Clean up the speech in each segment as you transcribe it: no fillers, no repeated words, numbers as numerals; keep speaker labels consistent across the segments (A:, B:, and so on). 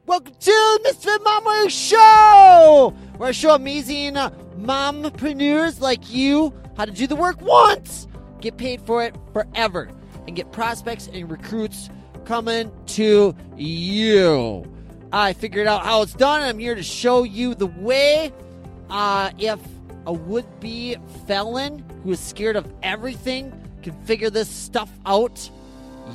A: Welcome to the Misfit Mom Show, where I show amazing mompreneurs like you how to do the work once, get paid for it forever, and get prospects and recruits coming to you. I figured out how it's done, and I'm here to show you the way. If a would-be felon who is scared of everything can figure this stuff out,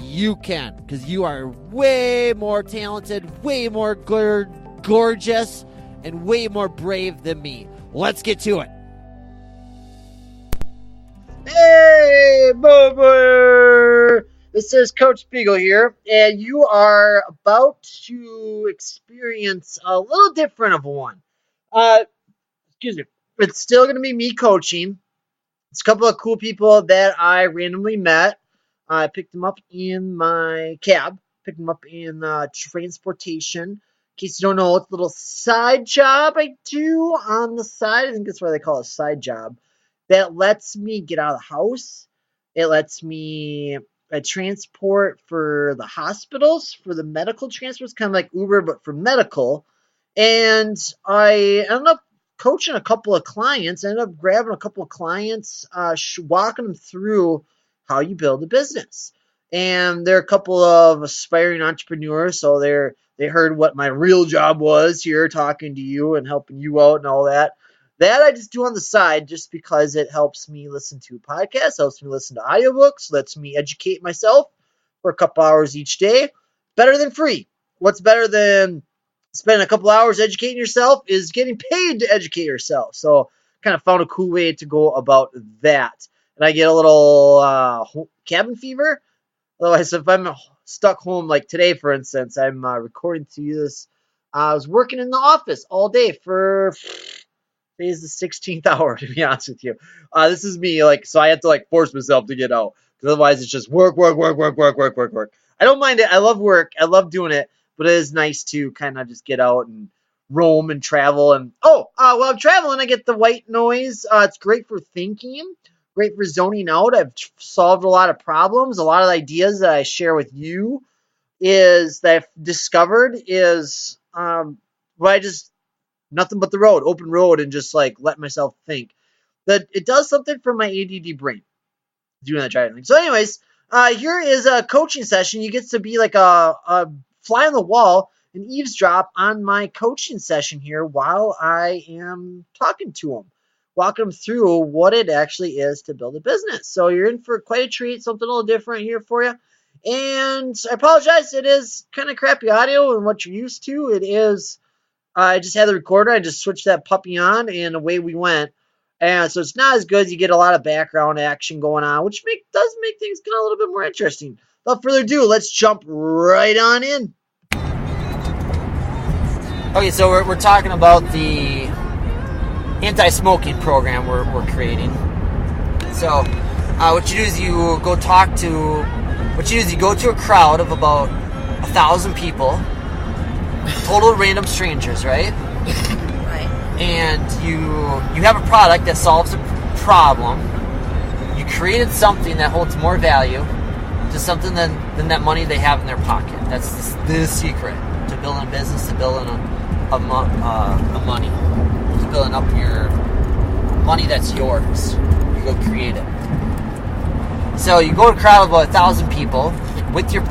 A: you can, because you are way more talented, way more gorgeous, and way more brave than me. Let's get to it. Hey, boomer! This is Coach Spiegel here, and you are about to experience a little different of one. Excuse me. It's still going to be me coaching. It's a couple of cool people that I randomly met. I picked them up in my cab, picked them up in transportation. In case you don't know, it's a little side job I do on the side. I think that's why they call it a side job. That lets me get out of the house. It lets me transport for the hospitals, for the medical transport. It's kind of like Uber, but for medical. And I ended up coaching a couple of clients. I ended up grabbing a couple of clients, walking them through how you build a business. And they're a couple of aspiring entrepreneurs, so they heard what my real job was here, talking to you and helping you out and all that. That I just do on the side just because it helps me listen to podcasts, helps me listen to audiobooks, lets me educate myself for a couple hours each day. Better than free. What's better than spending a couple hours educating yourself is getting paid to educate yourself. So kind of found a cool way to go about that. And I get a little cabin fever. Otherwise, if I'm stuck home, like today, for instance, I'm recording to you this. I was working in the office all day for today's the 16th hour, to be honest with you. This is me, so I have to force myself to get out, because otherwise it's just work. I don't mind it. I love work. I love doing it, but it is nice to kind of just get out and roam and travel. And while I'm traveling, I get the white noise. It's great for thinking. Great for zoning out. I've solved a lot of problems. A lot of ideas that I share with you is that I've discovered is nothing but the road, open road, and just let myself think. That it does something for my ADD brain doing that driving thing. So anyways, here is a coaching session. You get to be like a fly on the wall and eavesdrop on my coaching session here while I am talking to them. Walk them through what it actually is to build a business. So you're in for quite a treat, something a little different here for you. And I apologize, it is kind of crappy audio and what you're used to. It is, I just had the recorder, I just switched that puppy on, and away we went. And so it's not as good. You get a lot of background action going on, which does make things kind of a little bit more interesting. Without further ado, let's jump right on in. Okay, so we're talking about the anti-smoking program we're creating. So what you do is you go to a crowd of about 1,000 people, total random strangers, right?
B: Right.
A: And you have a product that solves a problem. You created something that holds more value to something than that money they have in their pocket. That's the secret to building a business, to building a money. Building up your money that's yours. You go create it. So you go to a crowd of about 1,000 people with your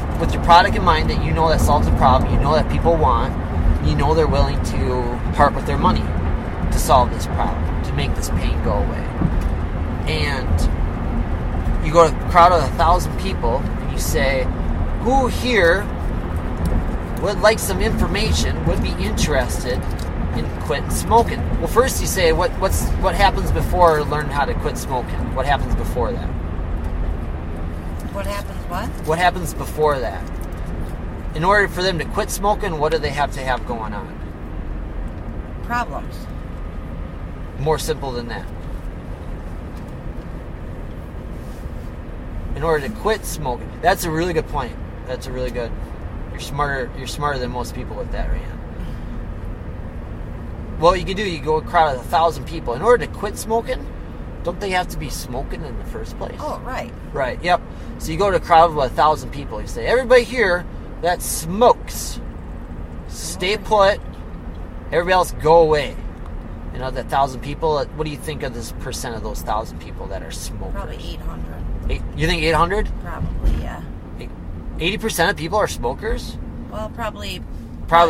A: product in mind that you know that solves a problem, you know that people want, you know they're willing to part with their money to solve this problem, to make this pain go away. And you go to a crowd of 1,000 people and you say, who here would like some information, would be interested in quitting smoking? Well, first you say, what happens before learning how to quit smoking? What happens before that?
B: What happens what?
A: What happens before that? In order for them to quit smoking, what do they have to have going on?
B: Problems.
A: More simple than that. In order to quit smoking. That's a really good point. That's a really good. You're smarter than most people with that right now. Well, you go a crowd of 1,000 people. In order to quit smoking, don't they have to be smoking in the first place?
B: Oh, right.
A: Right, yep. So you go to a crowd of 1,000 people. You say, everybody here that smokes, stay put. Everybody else, go away. You know, that 1,000 people, what do you think of this percent of those 1,000 people that are smokers?
B: Probably 800.
A: You think 800?
B: Probably, yeah.
A: 80% of people are smokers?
B: Well, probably,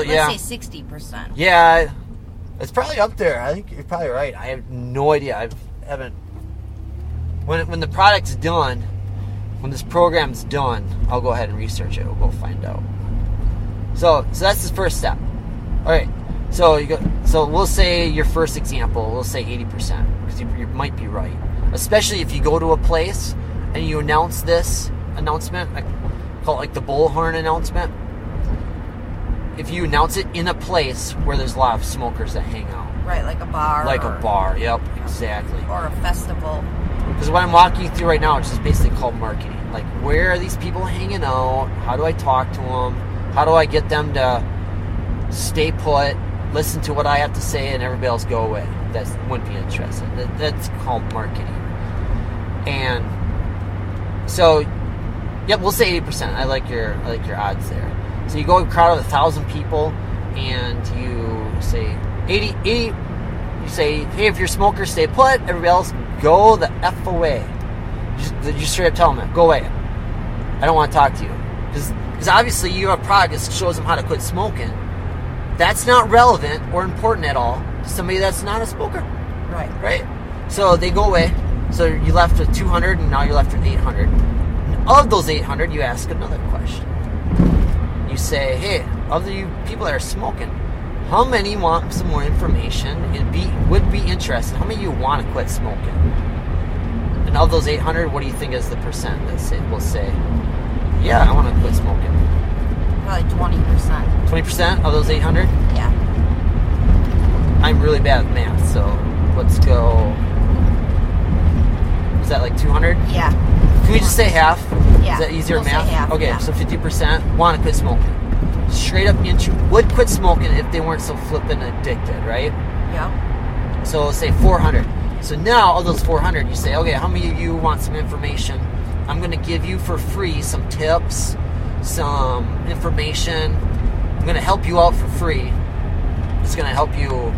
A: yeah.
B: let's say 60%.
A: Yeah, it's probably up there. I think you're probably right. I have no idea. I haven't. When the product's done, when this program's done, I'll go ahead and research it. We'll go find out. So that's the first step. All right. So we'll say your first example. We'll say 80% because you might be right. Especially if you go to a place and you announce this announcement, I call it like the bullhorn announcement. If you announce it in a place where there's a lot of smokers that hang out.
B: Right, like a bar.
A: Like a bar, yep, exactly.
B: Or a festival.
A: Because what I'm walking you through right now, which is basically called marketing. Like, where are these people hanging out? How do I talk to them? How do I get them to stay put, listen to what I have to say, and everybody else go away? That wouldn't be interested. That's called marketing. And so, yep, we'll say 80%. I like your odds there. So you go a crowd of 1,000 people, and you say 80. You say, hey, if you're a smoker, stay put. Everybody else, go the F away. You straight up tell them that. Go away. I don't want to talk to you. Because obviously you have a product that shows them how to quit smoking. That's not relevant or important at all to somebody that's not a smoker.
B: Right.
A: Right? So they go away. So you left with 200, and now you're left with 800. And of those 800, you ask another question. You say, hey, of the people that are smoking, how many want some more information and would be interested? How many of you want to quit smoking? And of those 800, what do you think is the percent that will say, yeah, I want to quit smoking?
B: Probably 20%.
A: 20% of those 800?
B: Yeah.
A: I'm really bad at math, so let's go. Is that like 200?
B: Yeah.
A: Can we just say half?
B: Yeah.
A: Is that easier
B: We'll
A: math?
B: say half,
A: Okay,
B: yeah.
A: so 50% want to quit smoking. Straight up would quit smoking if they weren't so flippin' addicted, right?
B: Yeah.
A: So say 400. So now of those 400, you say, okay, how many of you want some information? I'm going to give you for free some tips, some information. I'm going to help you out for free. It's going to help you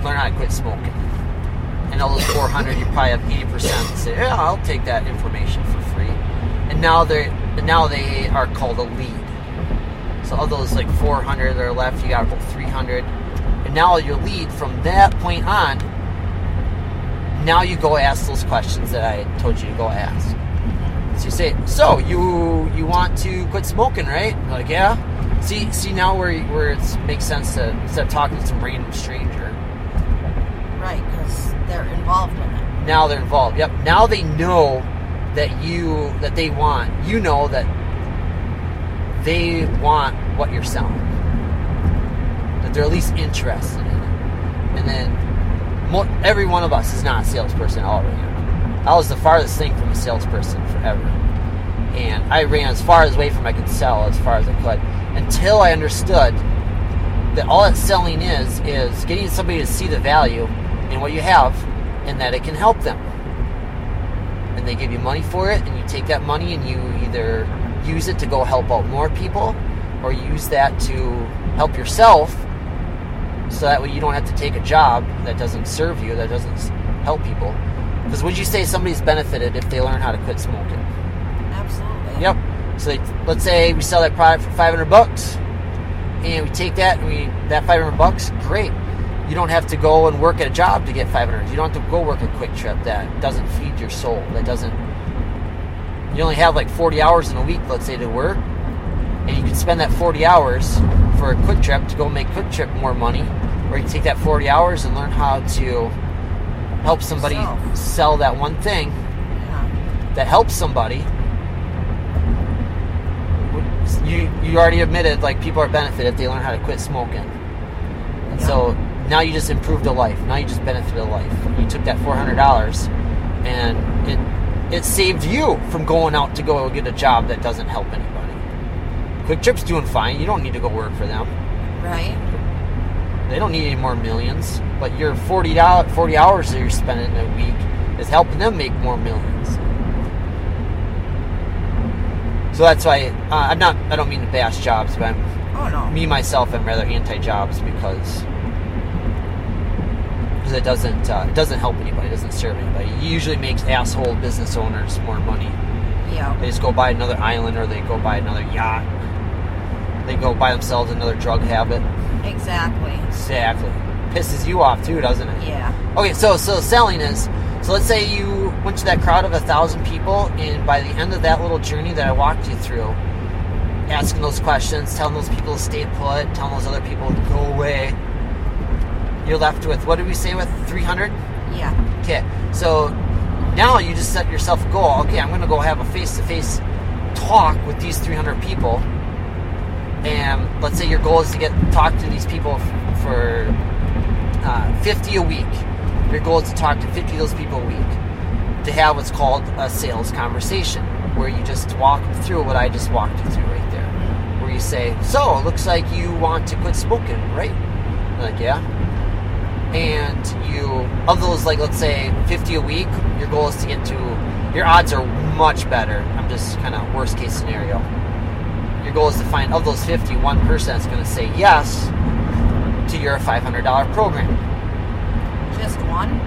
A: learn how to quit smoking. And of those 400, you probably have 80% that say, yeah, I'll take that information for free. And now they are called a lead. So of those like 400 that are left, you got about 300. And now your lead from that point on, now you go ask those questions that I told you to go ask. So you say, so you want to quit smoking, right? They're like, yeah. See now where it makes sense to, instead of talking to some random stranger.
B: Right, because they're involved in it.
A: Now they're involved. Yep. Now they know that they want what you're selling. That they're at least interested in it. And then every one of us is not a salesperson already. I was the farthest thing from a salesperson forever. And I ran as far away from I could sell as far as I could until I understood that all that selling is getting somebody to see the value in what you have and that it can help them. And they give you money for it, and you take that money and you either use it to go help out more people or use that to help yourself so that way you don't have to take a job that doesn't serve you, that doesn't help people. Because would you say somebody's benefited if they learn how to quit smoking?
B: Absolutely.
A: Yep. So let's say we sell that product for $500 and we take that and that $500, great. You don't have to go and work at a job to get $500. You don't have to go work a quick trip that doesn't feed your soul. You only have like 40 hours in a week, let's say, to work. And you can spend that 40 hours for a quick trip to go make quick trip more money. Or you can take that 40 hours and learn how to help somebody sell that one thing that helps somebody. You already admitted like people are benefited if they learn how to quit smoking. And so now you just improved a life. Now you just benefited a life. You took that $400 and it saved you from going out to go get a job that doesn't help anybody. Quick Trip's doing fine. You don't need to go work for them.
B: Right.
A: They don't need any more millions. But your 40 hours that you're spending in a week is helping them make more millions. So that's why I don't mean to bash jobs, but I'm
B: Oh, no.
C: Me, myself, I'm rather anti-jobs because it doesn't help anybody. It doesn't serve anybody. It usually makes asshole business owners more money.
B: Yeah.
C: They just go buy another island or they go buy another yacht. They go buy themselves another drug habit.
B: Exactly.
C: Pisses you off too, doesn't it?
B: Yeah.
C: Okay, so selling is, so let's say you went to that crowd of 1,000 people, and by the end of that little journey that I walked you through, asking those questions, telling those people to stay put, telling those other people to go away, you're left with, what did we say, with 300?
B: Yeah.
C: Okay, so now you just set yourself a goal. Okay, I'm going to go have a face-to-face talk with these 300 people, and let's say your goal is to talk to these people for 50 a week. Your goal is to talk to 50 of those people a week, to have what's called a sales conversation, where you just walk them through what I just walked you through right there, where you say, so it looks like you want to quit smoking, right? They're like, yeah. And you, of those, like, let's say 50 a week, your goal is to get to, your odds are much better. I'm just kind of worst case scenario. Your goal is to find, of those 50, one person that's going to say yes to your $500 program.
B: Just one?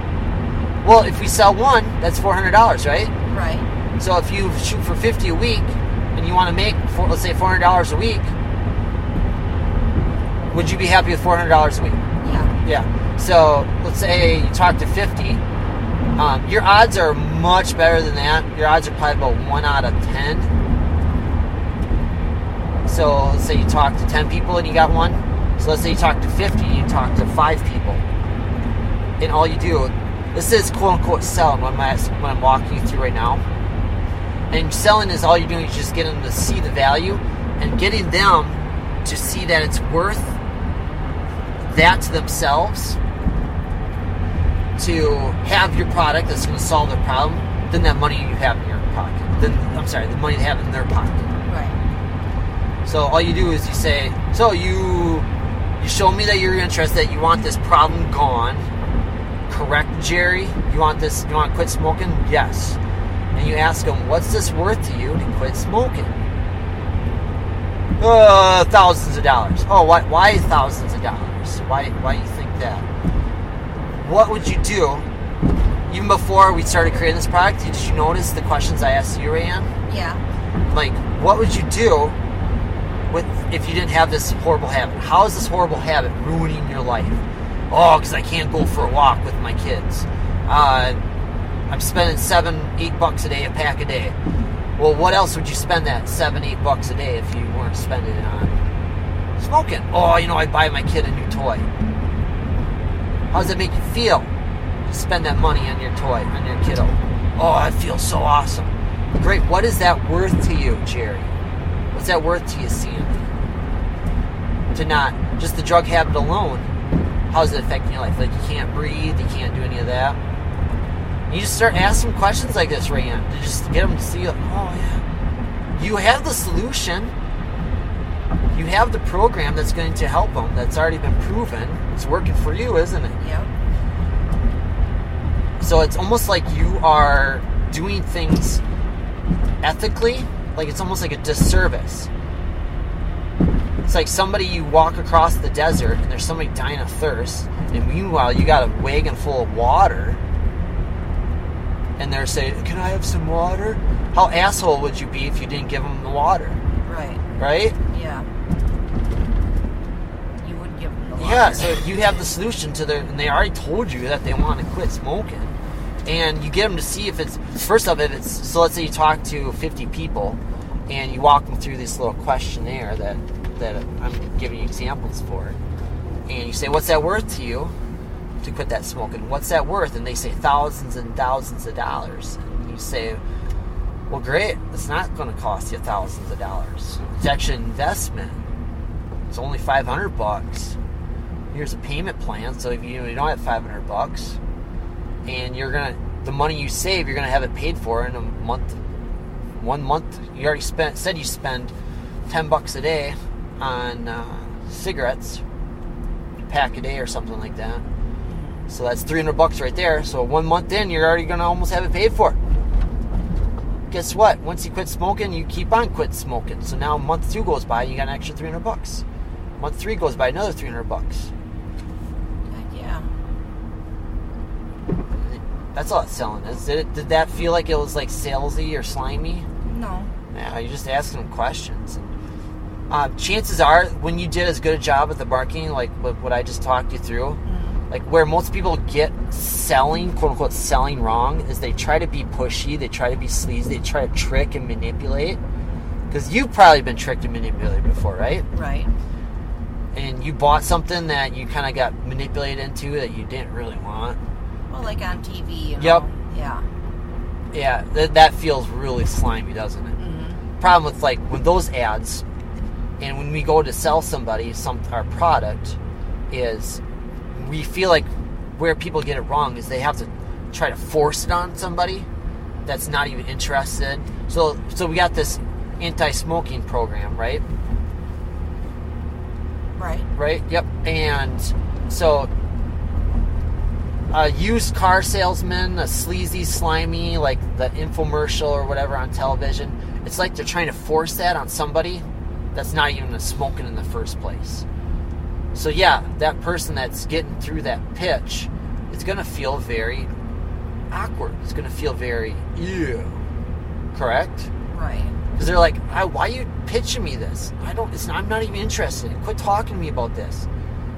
C: Well, if we sell one, that's $400, right?
B: Right.
C: So if you shoot for 50 a week and you want to make, let's say, $400 a week, would you be happy with $400 a week?
B: Yeah.
C: Yeah. So let's say you talk to 50. Your odds are much better than that. Your odds are probably about 1 out of 10. So let's say you talk to 10 people and you got one. So let's say you talk to 50 and you talk to 5 people. And all you do, this is quote-unquote selling when I'm walking you through right now. And selling is all you're doing is just getting them to see the value and getting them to see that it's worth that to themselves to have your product that's going to solve their problem than that money you have in your pocket. The money they have in their pocket.
B: Right.
C: So all you do is you say, so you show me that you're interested, that you want this problem gone. Correct, Jerry? You want to quit smoking? Yes. And you ask them, what's this worth to you to quit smoking? Thousands of dollars. Oh, why thousands of dollars? Why you think that? What would you do, even before we started creating this product, did you notice the questions I asked you, Rayanne?
B: Yeah.
C: Like, what would you do if you didn't have this horrible habit? How is this horrible habit ruining your life? Oh, because I can't go for a walk with my kids. I'm spending $7-8 a day, a pack a day. Well, what else would you spend that $7-8 a day if you weren't spending it on? Smoking. Oh, I buy my kid a new toy. How does it make you feel to spend that money on your toy, on your kiddo? Oh, I feel so awesome. Great. What is that worth to you, Jerry? What's that worth to you, Sandy? To not, just the drug habit alone, how is it affecting your life? Like, you can't breathe, you can't do any of that. You just start asking questions like this, Rayanne, to just get them to see, like, oh, yeah. You have the solution. You have the program that's going to help them, that's already been proven. It's working for you, isn't it?
B: Yep.
C: So it's almost like you are doing things ethically, like it's almost like a disservice. It's like somebody, you walk across the desert and there's somebody dying of thirst, and meanwhile you got a wagon full of water, and they're saying, can I have some water? How asshole would you be if you didn't give them the water?
B: Right.
C: Right?
B: Yeah. You would give them the water.
C: Yeah, so you have the solution to and they already told you that they want to quit smoking. And you get them to see if it's, first off, so let's say you talk to 50 people and you walk them through this little questionnaire that I'm giving you examples for. And you say, what's that worth to you to quit that smoking? What's that worth? And they say thousands and thousands of dollars. And you say, well, great, it's not going to cost you thousands of dollars. It's actually an investment. It's only $500. Here's a payment plan. So if you don't have $500, and the money you save, you're going to have it paid for in a month. 1 month, you already said you spend $10 a day on cigarettes, a pack a day or something like that. So that's $300 right there. So 1 month in, you're already going to almost have it paid for. Guess what? Once you quit smoking, you keep on quit smoking. So now month 2 goes by, you got an extra $300. Month 3 goes by, another $300.
B: Heck yeah.
C: That's all it's selling is. Did that feel like it was like salesy or slimy?
B: No.
C: Yeah, you're just asking them questions. And, chances are, when you did as good a job at the marketing, like what I just talked you through, like where most people get selling, quote unquote, selling wrong, is they try to be pushy, they try to be sleazy, they try to trick and manipulate. Because you've probably been tricked and manipulated before, right?
B: Right.
C: And you bought something that you kind of got manipulated into that you didn't really want.
B: Well, like on TV, you know?
C: Yep.
B: Yeah.
C: Yeah, that feels really slimy, doesn't it?
B: Mm-hmm.
C: Problem with like with those ads, and when we go to sell somebody our product, is we feel like where people get it wrong is they have to try to force it on somebody that's not even interested. So we got this anti-smoking program, right? Right. Yep. And so a used car salesman, a sleazy, slimy, like the infomercial or whatever on television, it's like they're trying to force that on somebody that's not even smoking in the first place. So yeah, that person that's getting through that pitch, it's going to feel very awkward. It's going to feel very, ew. Correct?
B: Right.
C: Because they're like, why are you pitching me this? I'm not even interested. Quit talking to me about this.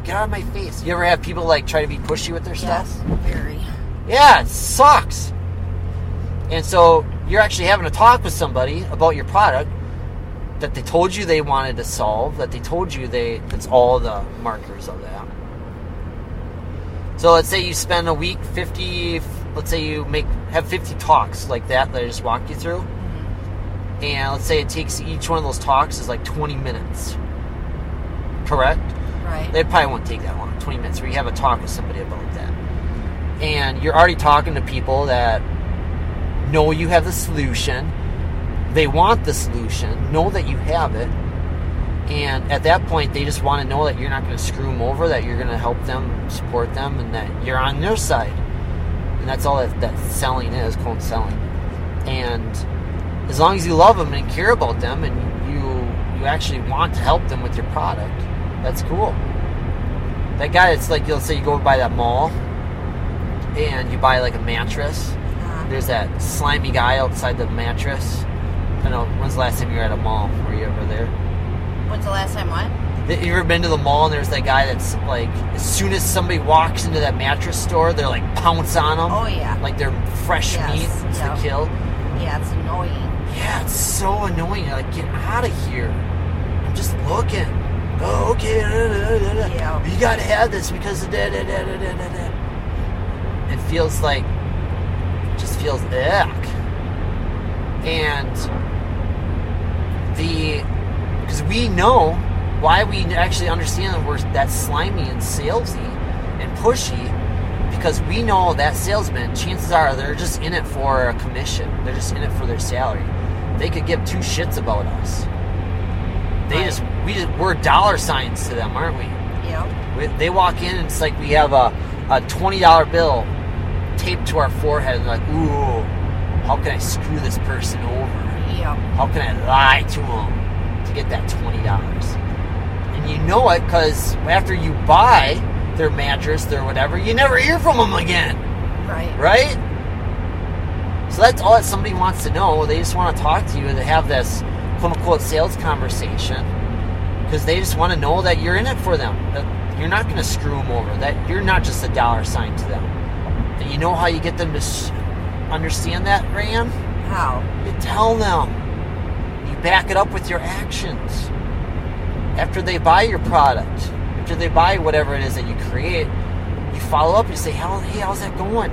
C: Get out of my face. You ever have people like try to be pushy with their stuff?
B: Yes, very.
C: Yeah, it sucks. And so you're actually having a talk with somebody about your product that they told you they wanted to solve, that they told you that's all the markers of that. So let's say you spend a week, let's say you have 50 talks like that I just walked you through. Mm-hmm. And let's say it takes each one of those talks is like 20 minutes. Correct?
B: Right.
C: They probably won't take that long, 20 minutes, where you have a talk with somebody about that. And you're already talking to people that know you have the solution. They want the solution, know that you have it. And at that point, they just want to know that you're not going to screw them over, that you're going to help them, support them, and that you're on their side. And that's all that selling is, quote selling. And as long as you love them and care about them and you actually want to help them with your product, that's cool. That guy, it's like, let's say you go by that mall and you buy like a mattress. There's that slimy guy outside the mattress. I don't know, when's the last time you were at a mall? Were you ever there?
B: When's the last time what?
C: Have you ever been to the mall and there's that guy that's like, as soon as somebody walks into that mattress store, they're like pounce on them?
B: Oh, yeah.
C: Like they're fresh meat to kill?
B: Yeah, it's annoying.
C: Yeah, it's so annoying. You're like, get out of here. I'm just looking. Oh, okay.
B: Yeah.
C: You gotta have this because of it feels like, just feels ick. And because we know why we actually understand that that's slimy and salesy and pushy, because we know that salesman, chances are they're just in it for a commission. They're just in it for their salary. They could give two shits about us. We're dollar signs to them, aren't we?
B: Yeah.
C: They walk in and it's like we have a $20 bill taped to our forehead and they're like, ooh, how can I screw this person over?
B: Yeah.
C: How can I lie to them to get that $20? And you know it because after you buy their mattress, their whatever, you never hear from them again.
B: Right.
C: Right? So that's all that somebody wants to know. They just want to talk to you and have this quote-unquote sales conversation because they just want to know that you're in it for them, that you're not going to screw them over, that you're not just a dollar sign to them. And you know how you get them to understand that, Ryan?
B: How?
C: You tell them. You back it up with your actions. After they buy your product, after they buy whatever it is that you create, you follow up, you say, hey, how's that going?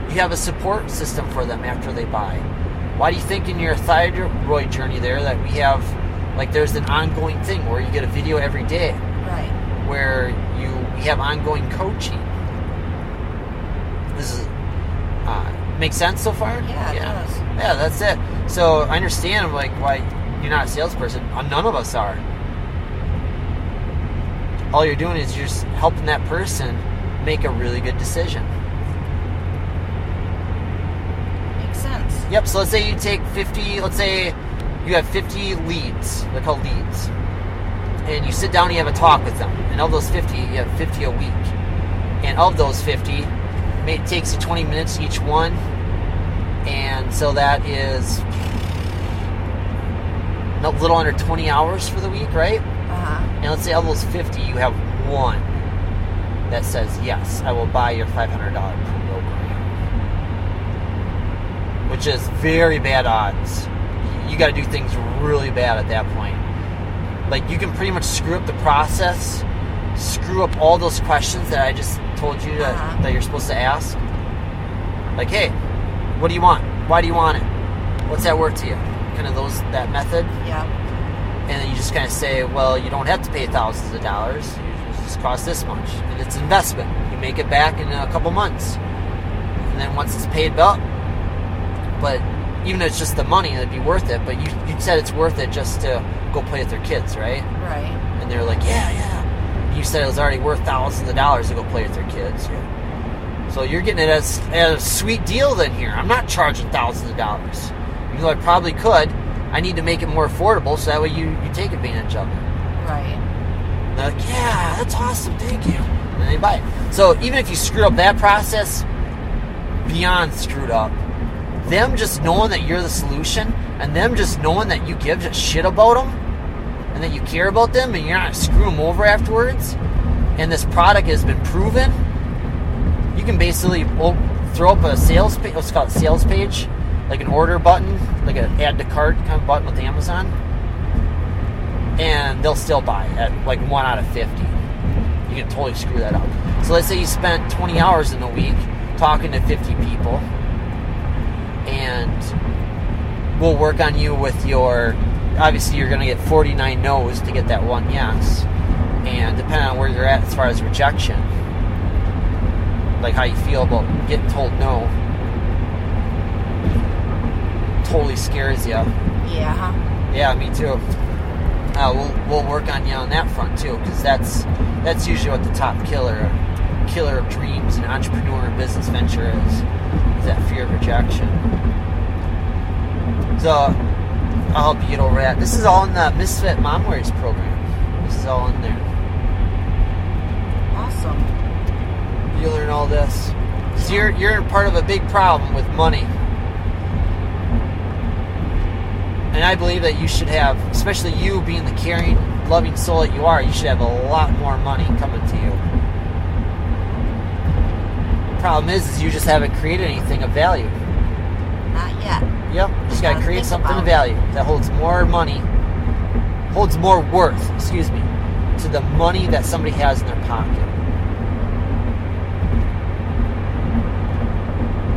C: You have a support system for them after they buy. Why do you think in your thyroid journey there that we have, like there's an ongoing thing where you get a video every day?
B: Right.
C: Where we have ongoing coaching. This is, make sense so far?
B: Yeah, it does.
C: Yeah, that's it. So I understand like why you're not a salesperson. None of us are. All you're doing is you're just helping that person make a really good decision.
B: Makes sense.
C: Yep, so let's say you take 50, let's say you have 50 leads. They're called leads. and you sit down and you have a talk with them. And of those 50, you have 50 a week. And of those 50, it takes you 20 minutes each one. And so that is a little under 20 hours for the week, right? And let's say of those 50, you have one that says, yes, I will buy your $500 program. Which is very bad odds. You got to do things really bad at that point. Like, you can pretty much screw up the process, screw up all those questions that I just told you that you're supposed to ask. Like, hey, what do you want? Why do you want it? What's that worth to you? Kind of that method.
B: Yeah.
C: And then you just kind of say, well, you don't have to pay thousands of dollars. It just costs this much. And it's an investment. You make it back in a couple months. And then once it's paid up, but even if it's just the money, it'd be worth it. But you said it's worth it just to go play with their kids, right?
B: Right.
C: And they're like, yeah. You said it was already worth thousands of dollars to go play with their kids. So you're getting it as a sweet deal then here. I'm not charging thousands of dollars. Even though I probably could, I need to make it more affordable so that way you take advantage of it.
B: Right.
C: And they're like, yeah, that's awesome, thank you. And then they buy it. So even if you screw up that process, beyond screwed up, them just knowing that you're the solution, and them just knowing that you give a shit about them, and that you care about them, and you're not screw them over afterwards, and this product has been proven, you can basically throw up a sales page, what's called a sales page, like an order button, like an add to cart kind of button with Amazon, and they'll still buy at like 1 out of 50. You can totally screw that up. So let's say you spent 20 hours in a week talking to 50 people, and we'll work on you with your, obviously you're going to get 49 no's to get that one yes, and depending on where you're at as far as rejection, like how you feel about getting told no, totally scares you. Yeah, me too. We'll work on you on that front too, because that's usually what the top killer of dreams and entrepreneur and business venture is that fear of rejection. So I'll help you get over that. This is all in the Misfit Mom Wears program. This is all in there.
B: Awesome.
C: You learn all this. So you're part of a big problem with money. And I believe that you should have, especially you being the caring, loving soul that you are, you should have a lot more money coming to you. The problem is you just haven't created anything of value.
B: Not yet.
C: Yep, you just got to create something of value that holds more money, holds more worth, to the money that somebody has in their pocket.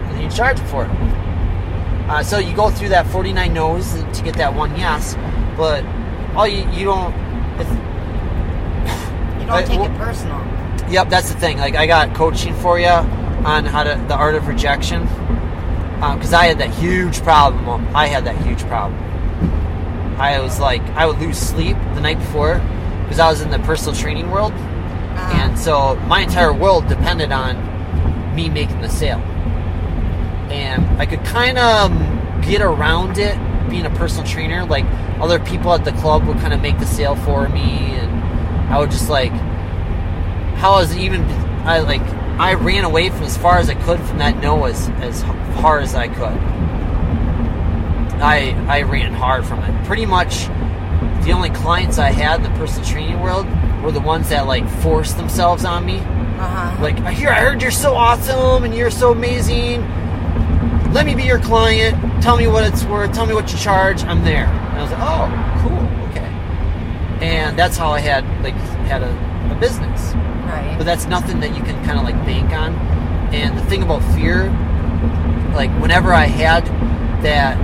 C: And then you charge them for it. So you go through that 49 no's to get that one yes, but all you don't...
B: You don't take it personal.
C: Yep, that's the thing. Like, I got coaching for you on the art of rejection, because I had that huge problem. I was like, I would lose sleep the night before because I was in the personal training world, and so my entire world depended on me making the sale. And I could kind of get around it being a personal trainer. Like, other people at the club would kind of make the sale for me, and I would just like, I ran away from as far as I could from that no as hard as I could. I ran hard from it. Pretty much the only clients I had in the personal training world were the ones that like forced themselves on me. Like, I heard you're so awesome and you're so amazing. Let me be your client. Tell me what it's worth. Tell me what you charge. I'm there. And I was like, oh, cool, okay. And that's how I had a business.
B: Right.
C: But that's nothing that you can kind of like bank on. And the thing about fear, like whenever I had that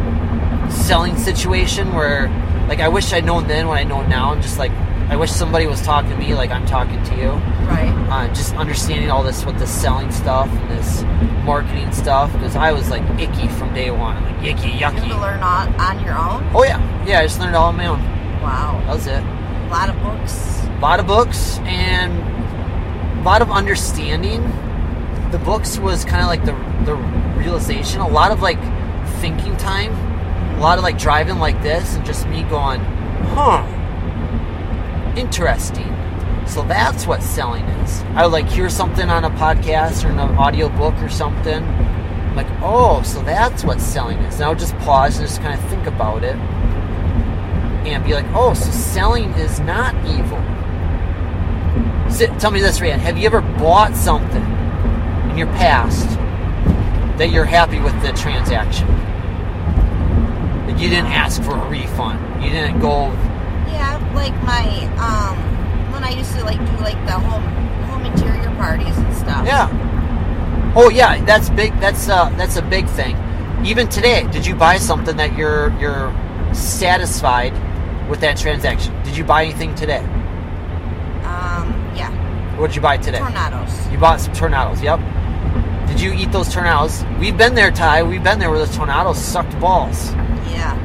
C: selling situation where, like, I wish I'd known then what I know now, and just like, I wish somebody was talking to me like I'm talking to you.
B: Right.
C: Just understanding all this with the selling stuff and this marketing stuff, because I was like icky from day one. Like, icky, yucky.
B: You had to learn on your own?
C: Oh yeah. Yeah, I just learned it all on my own.
B: Wow.
C: That was it.
B: A lot of books.
C: A lot of books and a lot of understanding. The books was kind of like the realization. A lot of like thinking time. A lot of like driving like this and just me going, huh. interesting. So that's what selling is. I would like hear something on a podcast or an audio book or something. I'm like, oh, so that's what selling is. And I would just pause and just kind of think about it and be like, oh, so selling is not evil. Tell me this, Ryan. Have you ever bought something in your past that you're happy with the transaction? That you didn't ask for a refund. You didn't go...
B: Yeah, like my, when I used to, like, do, like, the home interior parties and stuff.
C: Yeah. Oh, yeah, that's big. That's a big thing. Even today, did you buy something that you're satisfied with that transaction? Did you buy anything today?
B: Yeah.
C: What did you buy today?
B: Tornadoes.
C: You bought some tornadoes, yep. Did you eat those tornadoes? We've been there, Ty. We've been there where those tornadoes sucked balls.
B: Yeah.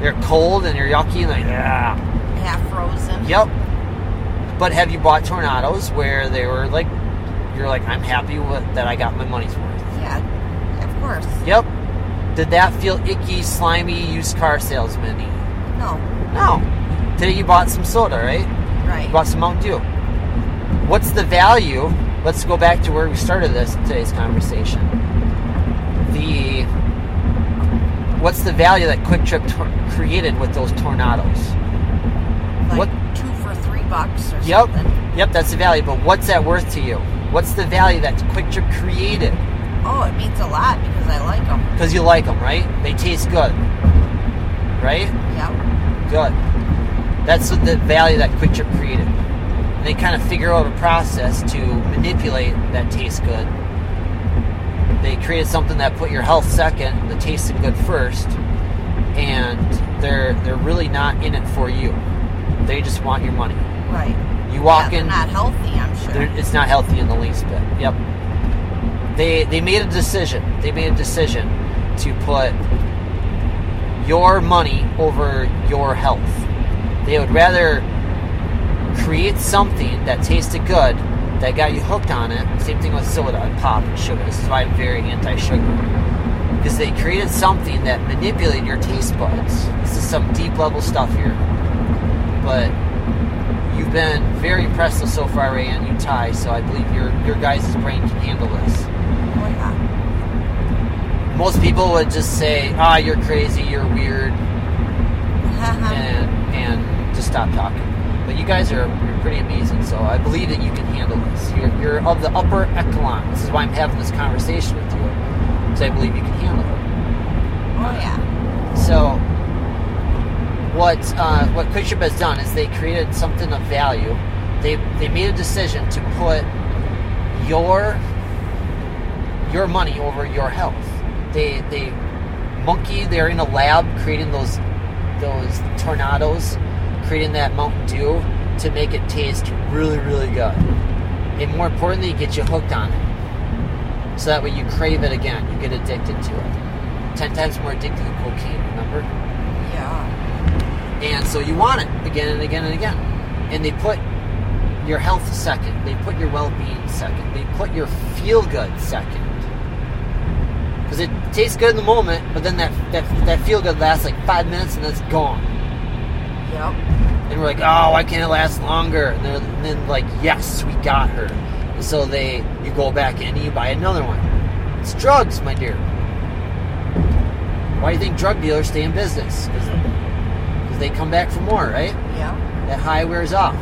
C: They're cold and they're yucky and like, yeah.
B: Half frozen.
C: Yep. But have you bought tornadoes where they were like, you're like, I'm happy with that I got my money's worth?
B: Yeah, of course.
C: Yep. Did that feel icky, slimy, used car salesman-y?
B: No.
C: No. Today you bought some soda, right?
B: Right.
C: You bought some Mountain Dew. What's the value? Let's go back to where we started today's conversation. What's the value that Quick Trip created with those tornadoes?
B: Like $2 for $3 or something.
C: Yep, that's the value. But what's that worth to you? What's the value that Quick Trip created?
B: Oh, it means a lot because I like them.
C: Because you like them, right? They taste good, right?
B: Yep.
C: Good. That's the value that Quick Trip created. And they kind of figure out a process to manipulate that taste good. They created something that put your health second, that tasted good first, and they're really not in it for you. They just want your money.
B: Right.
C: You walk in.
B: They're not healthy, I'm sure.
C: It's not healthy in the least bit. Yep. They made a decision. They made a decision to put your money over your health. They would rather create something that tasted good, that got you hooked on it. Same thing with soda and pop and sugar. This is why I'm very anti-sugar. Because they created something that manipulated your taste buds. This is some deep level stuff here. But you've been very impressive so far, Ray, and you, Ty, so I believe your guys' brain can handle this.
B: Oh, yeah.
C: Most people would just say, you're crazy, you're weird, and just stop talking. But you guys you're pretty amazing, so I believe that you can handle this. You're of the upper echelon. This is why I'm having this conversation with you, because I believe you can handle it.
B: Oh, yeah.
C: So, what Quick Trip has done is they created something of value. They made a decision to put your money over your health. They're in a lab creating those tornadoes, creating that Mountain Dew to make it taste really, really good. And more importantly, get you hooked on it. So that way you crave it again. You get addicted to it. 10 times more addicted than cocaine, remember?
B: Yeah.
C: And so you want it again and again and again. And they put your health second. They put your well-being second. They put your feel-good second. Because it tastes good in the moment, but then that feel-good lasts like 5 minutes and then it's gone.
B: Yep.
C: And we're like, oh, why can't it last longer? And then like, yes, we got her. And so you go back in and you buy another one. It's drugs, my dear. Why do you think drug dealers stay in business? Because they come back for more, right?
B: Yeah.
C: That high wears off.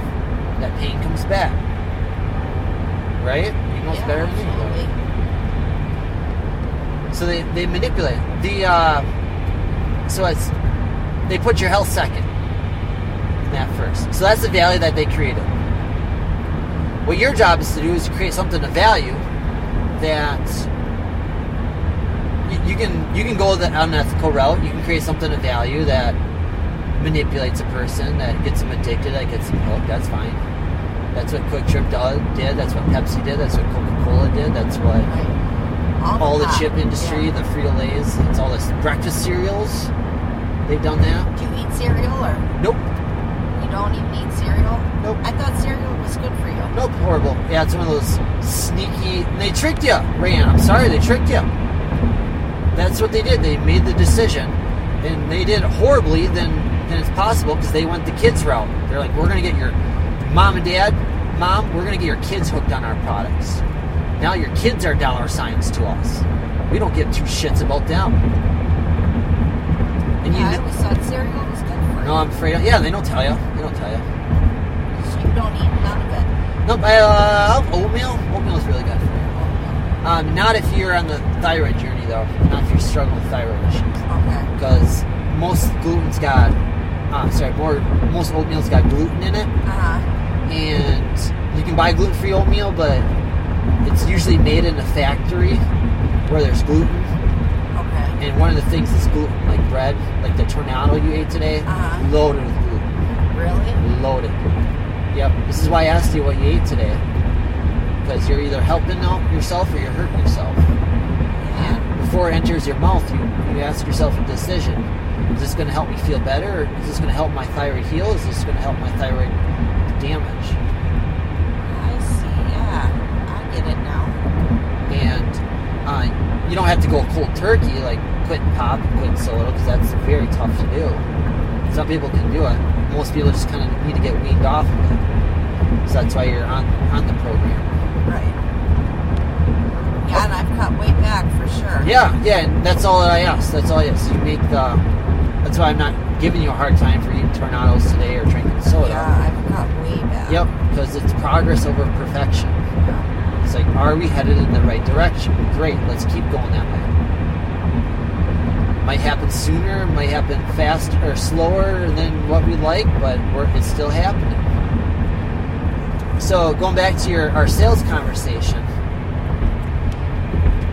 C: That pain comes back. Right? You know it's better than me.
B: Absolutely.
C: So they manipulate. They put your health second. That first. So that's the value that they created. What your job is to do is to create something of value that you can go the unethical route. You can create something of value that manipulates a person, that gets them addicted, that gets them hooked. That's fine. That's what Quick Trip did. That's what Pepsi did. That's what Coca-Cola did. That's what all the chip industry, the Frito-Lays, it's all this breakfast cereals. They've done that.
B: Do you eat cereal or?
C: Nope.
B: You don't even eat cereal?
C: Nope.
B: I thought cereal was good for you.
C: Nope, horrible. Yeah, it's one of those sneaky... They tricked you, Rayanne. I'm sorry, they tricked you. That's what they did. They made the decision, and they did it horribly than it's possible because they went the kids route. They're like, we're going to get your Mom and Dad, Mom, we're going to get your kids hooked on our products. Now your kids are dollar signs to us. We don't give two shits about them. And
B: I always thought cereal was good for you.
C: No, I'm afraid. Yeah, they don't tell you. They don't tell you.
B: So you don't eat none of it.
C: Nope. Oatmeal. Oatmeal is really good for you. Not if you're on the thyroid journey, though. Not if you're struggling with thyroid issues.
B: Okay.
C: Because most gluten's got, most oatmeal's got gluten in it. And you can buy gluten-free oatmeal, but it's usually made in a factory where there's gluten.
B: Okay.
C: And one of the things is gluten, like bread, like the tornado you ate today, loaded with gluten.
B: Really?
C: Loaded. Yep. This is why I asked you what you ate today. Because you're either helping out yourself or you're hurting yourself.
B: Yeah.
C: And before it enters your mouth, you ask yourself a decision. Is this going to help me feel better? Or is this going to help my thyroid heal? Is this going to help my thyroid damage?
B: I see, yeah. I get it now.
C: And you don't have to go cold turkey, like quitting pop and quitting soda, because that's very tough to do. Some people can do it. Most people just kind of need to get weaned off of it. So that's why you're on the program.
B: Right. Yeah, and I've cut way back for sure.
C: Yeah, and that's all that I ask. That's all I ask. You make that's why I'm not giving you a hard time for eating tornadoes today or drinking soda.
B: Yeah, I've cut way back.
C: Yep, because it's progress over perfection.
B: Yeah.
C: It's like, are we headed in the right direction? Great, let's keep going that way. Might happen sooner, might happen faster or slower than what we like, but it's still happening. So going back to our sales conversation.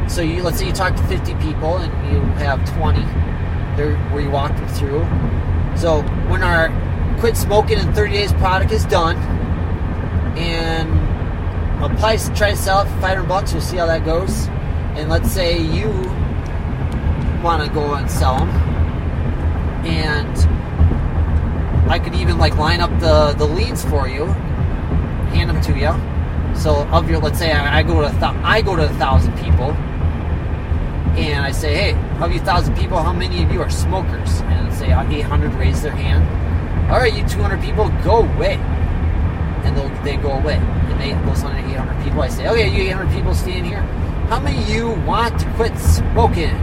C: So let's say you talk to 50 people and you have 20 there where you walk them through. So when our quit smoking in 30 days product is done, and try to sell it for $500, we'll see how that goes. And let's say you want to go and sell them, and I could even line up the leads for you, hand them to you. So let's say I go to 1,000 people, and I say, hey, of you 1,000 people, how many of you are smokers? And say 800 raise their hand. All right, you 200 people, go away. And they go away. And those 800 people, I say, okay, you 800 people staying here, how many of you want to quit smoking?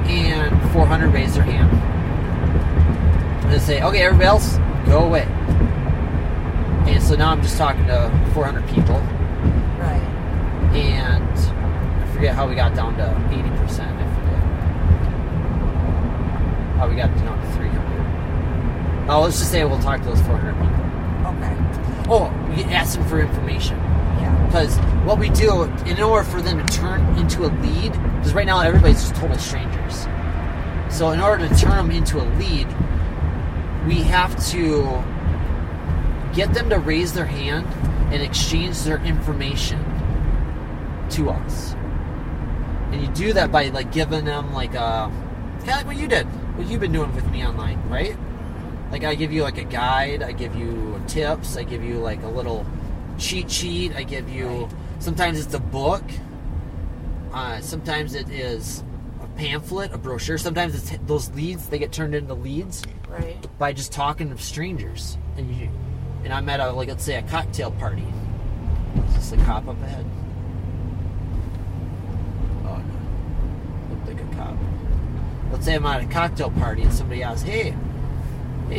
C: And 400 raise their hand. And I say, okay, everybody else, go away. And so now I'm just talking to 400 people.
B: Right.
C: And I forget how we got down to 80%. I forget how we got down to 300. Oh, let's just say we'll talk to those 400 people.
B: Okay.
C: Oh, we ask them for information.
B: Yeah.
C: Because what we do, in order for them to turn into a lead, because right now everybody's just total strangers. So in order to turn them into a lead, we have to get them to raise their hand and exchange their information to us. And you do that by giving them kind of like what you did, what you've been doing with me online, right? Like I give you a guide, I give you tips, I give you a little cheat sheet, I give you, sometimes it's a book, sometimes it is a pamphlet, a brochure, sometimes it's those leads, they get turned into leads by just talking to strangers. And I'm at let's say a cocktail party. Is this a cop up ahead? Oh no, looked like a cop. Let's say I'm at a cocktail party and somebody asks, hey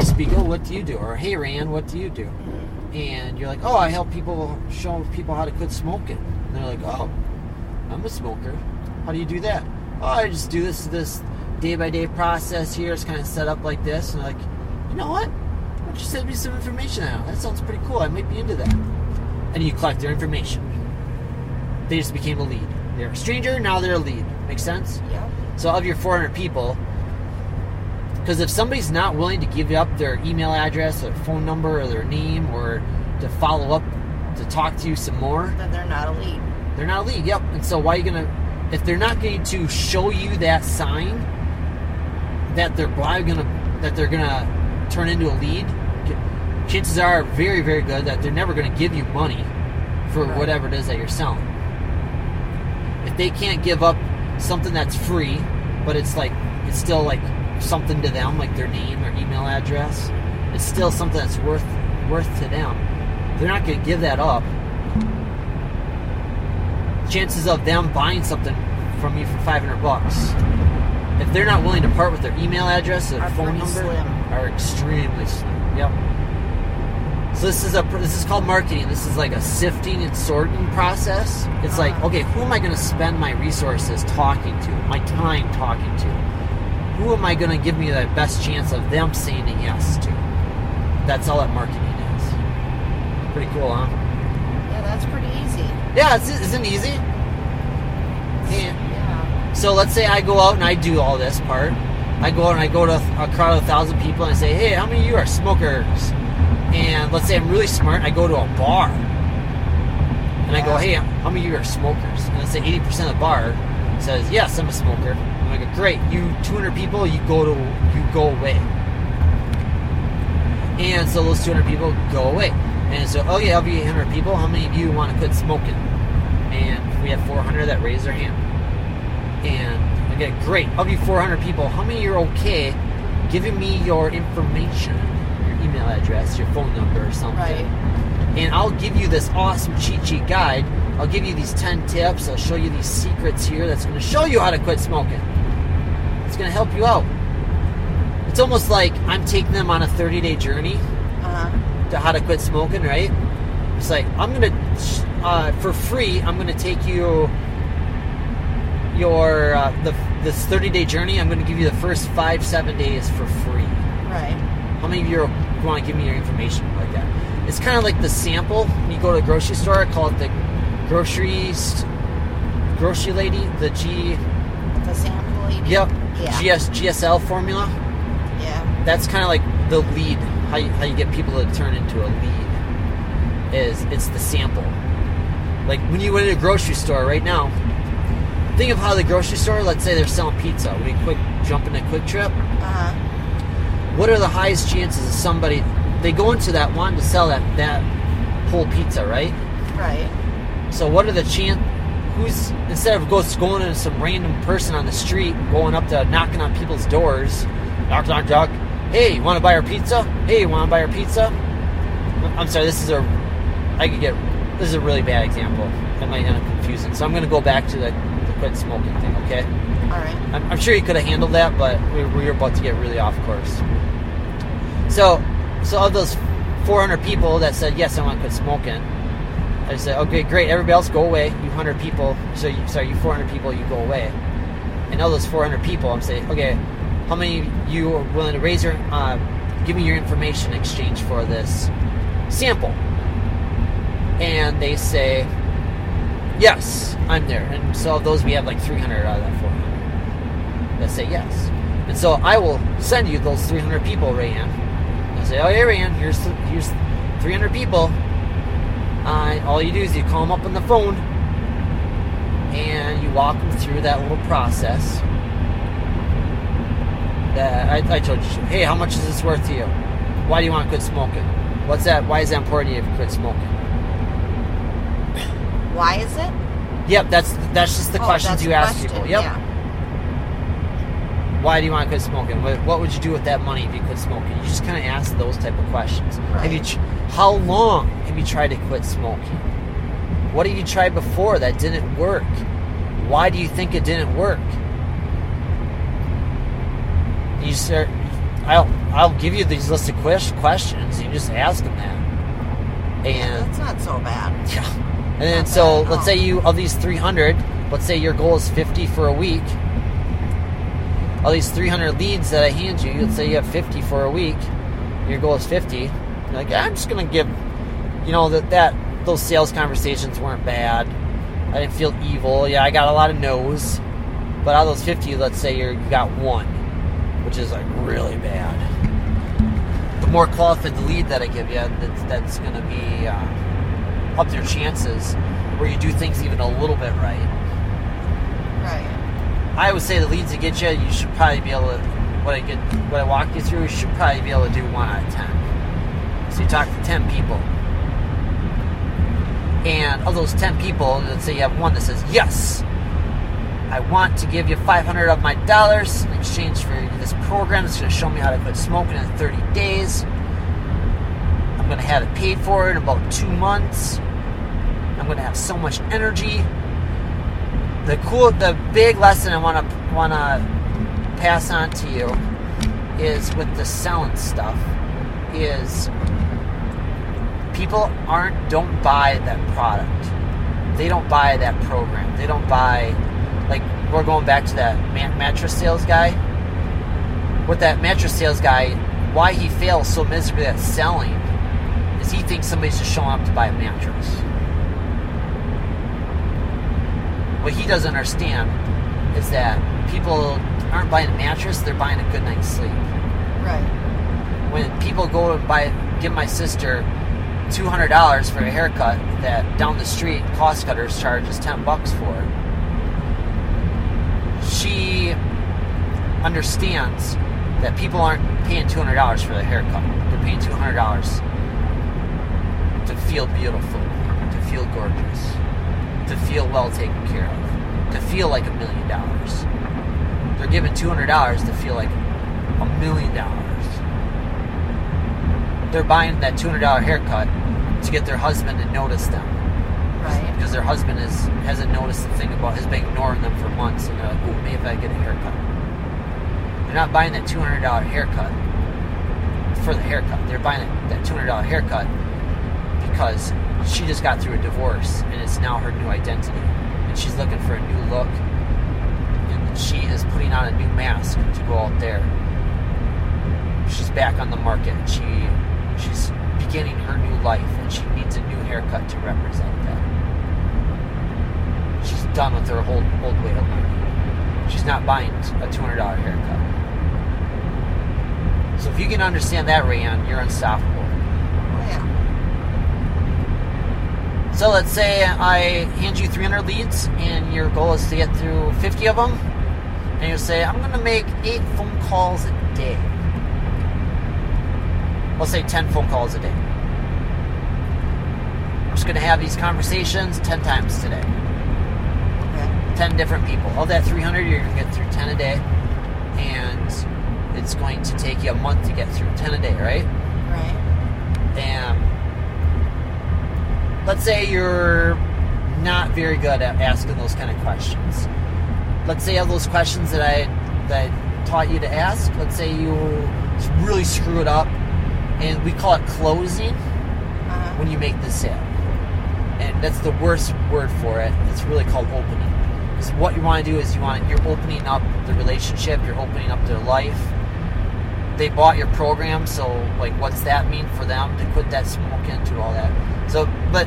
C: Spiegel, what do you do? Or hey Rand, what do you do? And you're like, oh, I help people, show people how to quit smoking. And they're like, oh, I'm a smoker. How do you do that? Oh, I just do this day-by-day process here. It's kind of set up like this. And they're like, you know what? Why don't you send me some information out? That sounds pretty cool. I might be into that. And you collect their information. They just became a lead. They're a stranger, now they're a lead. Make sense?
B: Yeah.
C: So of your 400 people, because if somebody's not willing to give up their email address or phone number or their name or to follow up to talk to you some more,
B: Then they're not a lead.
C: they're not a lead. Yep. And so why are you going to, if they're not going to show you that sign that they're gonna turn into a lead, chances are very, very good that they're never going to give you money for whatever it is that you're selling. If they can't give up something that's free, but it's still something to them, like their name, their email address, it's still something that's worth to them, they're not going to give that up. Chances of them buying something from you for $500, if they're not willing to part with their email address or phone number, are extremely slim. Yep. So this is called marketing. This is like a sifting and sorting process. It's like, okay, who am I going to spend my resources talking to, my time talking to? Who am I going to give me the best chance of them saying a yes to? That's all that marketing is. Pretty cool, huh?
B: Yeah, that's pretty easy.
C: Yeah, isn't it easy? Yeah. So let's say I go out and I do all this part. I go out and I go to a crowd of 1,000 people and I say, hey, how many of you are smokers? And let's say I'm really smart, I go to a bar. And I go, hey, how many of you are smokers? And let's say 80% of the bar says, yes, I'm a smoker. And I go, great, you 200 people, you go away. And so those 200 people go away. And so, oh yeah, of you 800 people, how many of you want to quit smoking? And we have 400 that raise their hand. And I get, great, of you 400 people, how many are okay giving me your information, your email address, your phone number or something?
B: Right.
C: And I'll give you this awesome cheat sheet guide. I'll give you these 10 tips. I'll show you these secrets here that's going to show you how to quit smoking. It's going to help you out. It's almost like I'm taking them on a 30-day journey to how to quit smoking, right? It's like, I'm going to, for free, I'm going to take you this 30-day journey. I'm going to give you the first 5-7 days for free. Right. How many of you want to give me your information like that? It's kind of like the sample. When you go to a grocery store, I call it the grocery lady,
B: the sample lady.
C: Yep.
B: Yeah.
C: GSL formula.
B: Yeah.
C: That's kind of like the lead. How you get people to turn into a lead it's the sample. Like when you went to a grocery store right now, think of how the grocery store, let's say they're selling pizza. We jump in a Quick Trip. What are the highest chances of somebody, they go into that one to sell that whole pizza, right? Right. So what are the chances, instead of going to some random person on the street, going up to knocking on people's doors, knock, knock, knock, hey, you want to buy our pizza? Hey, you want to buy our pizza? I'm sorry, this is a really bad example. That might end up confusing. So I'm going to go back to the quit smoking thing, okay?
B: All right.
C: I'm sure you could have handled that, but we were about to get really off course. So of those 400 people that said, yes, I want to quit smoking, I said, okay, great, everybody else go away. You 100 people, you 400 people, you go away. And of those 400 people, I'm saying, okay, how many of you are willing to give me your information in exchange for this sample? And they say, yes, I'm there. And so of those, we have like 300 out of that 400 that say yes. And so I will send you those 300 people, Rayanne. I say, oh, yeah, Rayanne, here's 300 people. All you do is you call them up on the phone and you walk them through that little process that I told you. Hey, how much is this worth to you? Why do you want to quit smoking? What's that? Why is that important to you to quit smoking?
B: Why is it?
C: Yep, that's just the questions you ask people. Yep.
B: Yeah.
C: Why do you want to quit smoking? What would you do with that money if you quit smoking? You just kind of ask those type of questions.
B: Right.
C: How long have you tried to quit smoking? What have you tried before that didn't work? Why do you think it didn't work? You start. I'll give you these list of questions. You just ask them that. And
B: that's not so bad.
C: Yeah. And then so let's say you, of these 300, let's say your goal is 50 for a week. All these 300 leads that I hand you, let's say you have 50 for a week. Your goal is 50. You're like, I'm just going to give, those sales conversations weren't bad. I didn't feel evil. Yeah, I got a lot of no's. But out of those 50, let's say you got one, which is like really bad. The more qualified the lead that I give you, that's going to be up your chances where you do things even a little bit right.
B: Right.
C: I would say the leads that get you should probably be able to, what I walk you through, you should probably be able to do 1 out of 10. So you talk to 10 people. And of those 10 people, let's say you have one that says, yes, I want to give you 500 of my dollars in exchange for this program. It's going to show me how to quit smoking in 30 days. I'm I'm going to have it paid for in about 2 months. I'm going to have so much energy. The big lesson I want to pass on to you is with the selling stuff is people don't buy that product. They don't buy that program. They don't buy, like, we're going back to that mattress sales guy. With that mattress sales guy, why he fails so miserably at selling is he thinks somebody's just showing up to buy a mattress. What he doesn't understand is that people aren't buying a mattress, they're buying a good night's sleep.
B: Right.
C: When people go and give my sister $200 for a haircut that down the street cost cutters charges $10 for, she understands that people aren't paying $200 for the haircut. They're paying $200 to feel beautiful, to feel gorgeous, to feel well taken care of, to feel like $1 million. They're giving $200 to feel like $1 million. They're buying that $200 haircut to get their husband to notice them.
B: Right.
C: Because their husband hasn't noticed the thing about, has been ignoring them for months, and they're like, oh, maybe if I get a haircut. They're not buying that $200 haircut for the haircut. They're buying that $200 haircut because she just got through a divorce, and it's now her new identity. And she's looking for a new look, and she is putting on a new mask to go out there. She's back on the market. She's beginning her new life, and she needs a new haircut to represent that. She's done with her old way of living. She's not buying a $200 haircut. So if you can understand that, Rayanne, you're unstoppable.
B: Oh, yeah.
C: So let's say I hand you 300 leads, and your goal is to get through 50 of them, and you say, I'm going to make 8 phone calls a day. Let's say 10 phone calls a day. I'm just going to have these conversations 10 times today.
B: Okay.
C: 10 different people. Of that 300, you're going to get through 10 a day, and it's going to take you a month to get through 10 a day, right?
B: Right.
C: And let's say you're not very good at asking those kind of questions. Let's say you have those questions that I taught you to ask. Let's say you really screw it up, and we call it closing when you make the sale. And that's the worst word for it. It's really called opening. Because what you want to do is you're opening up the relationship, you're opening up their life. They bought your program, so like, what's that mean for them to quit that smoking, to all that? So, but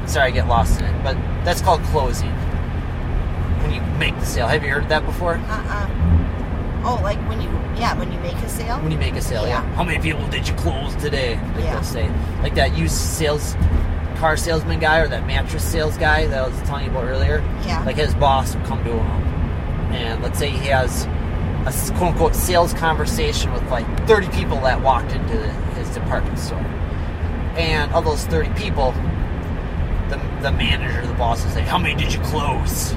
C: sorry, I get lost in it. But that's called closing. When you make the sale, have you heard of that before?
B: Oh, like when you make a sale?
C: When you make a sale, yeah. How many people did you close today? Like they'll say, like that used car salesman guy or that mattress sales guy that I was telling you about earlier.
B: Yeah.
C: Like his boss would come to him, and let's say he has a quote unquote sales conversation with like 30 people that walked into his department store, and of those 30 people, the manager, the boss will say, how many did you close?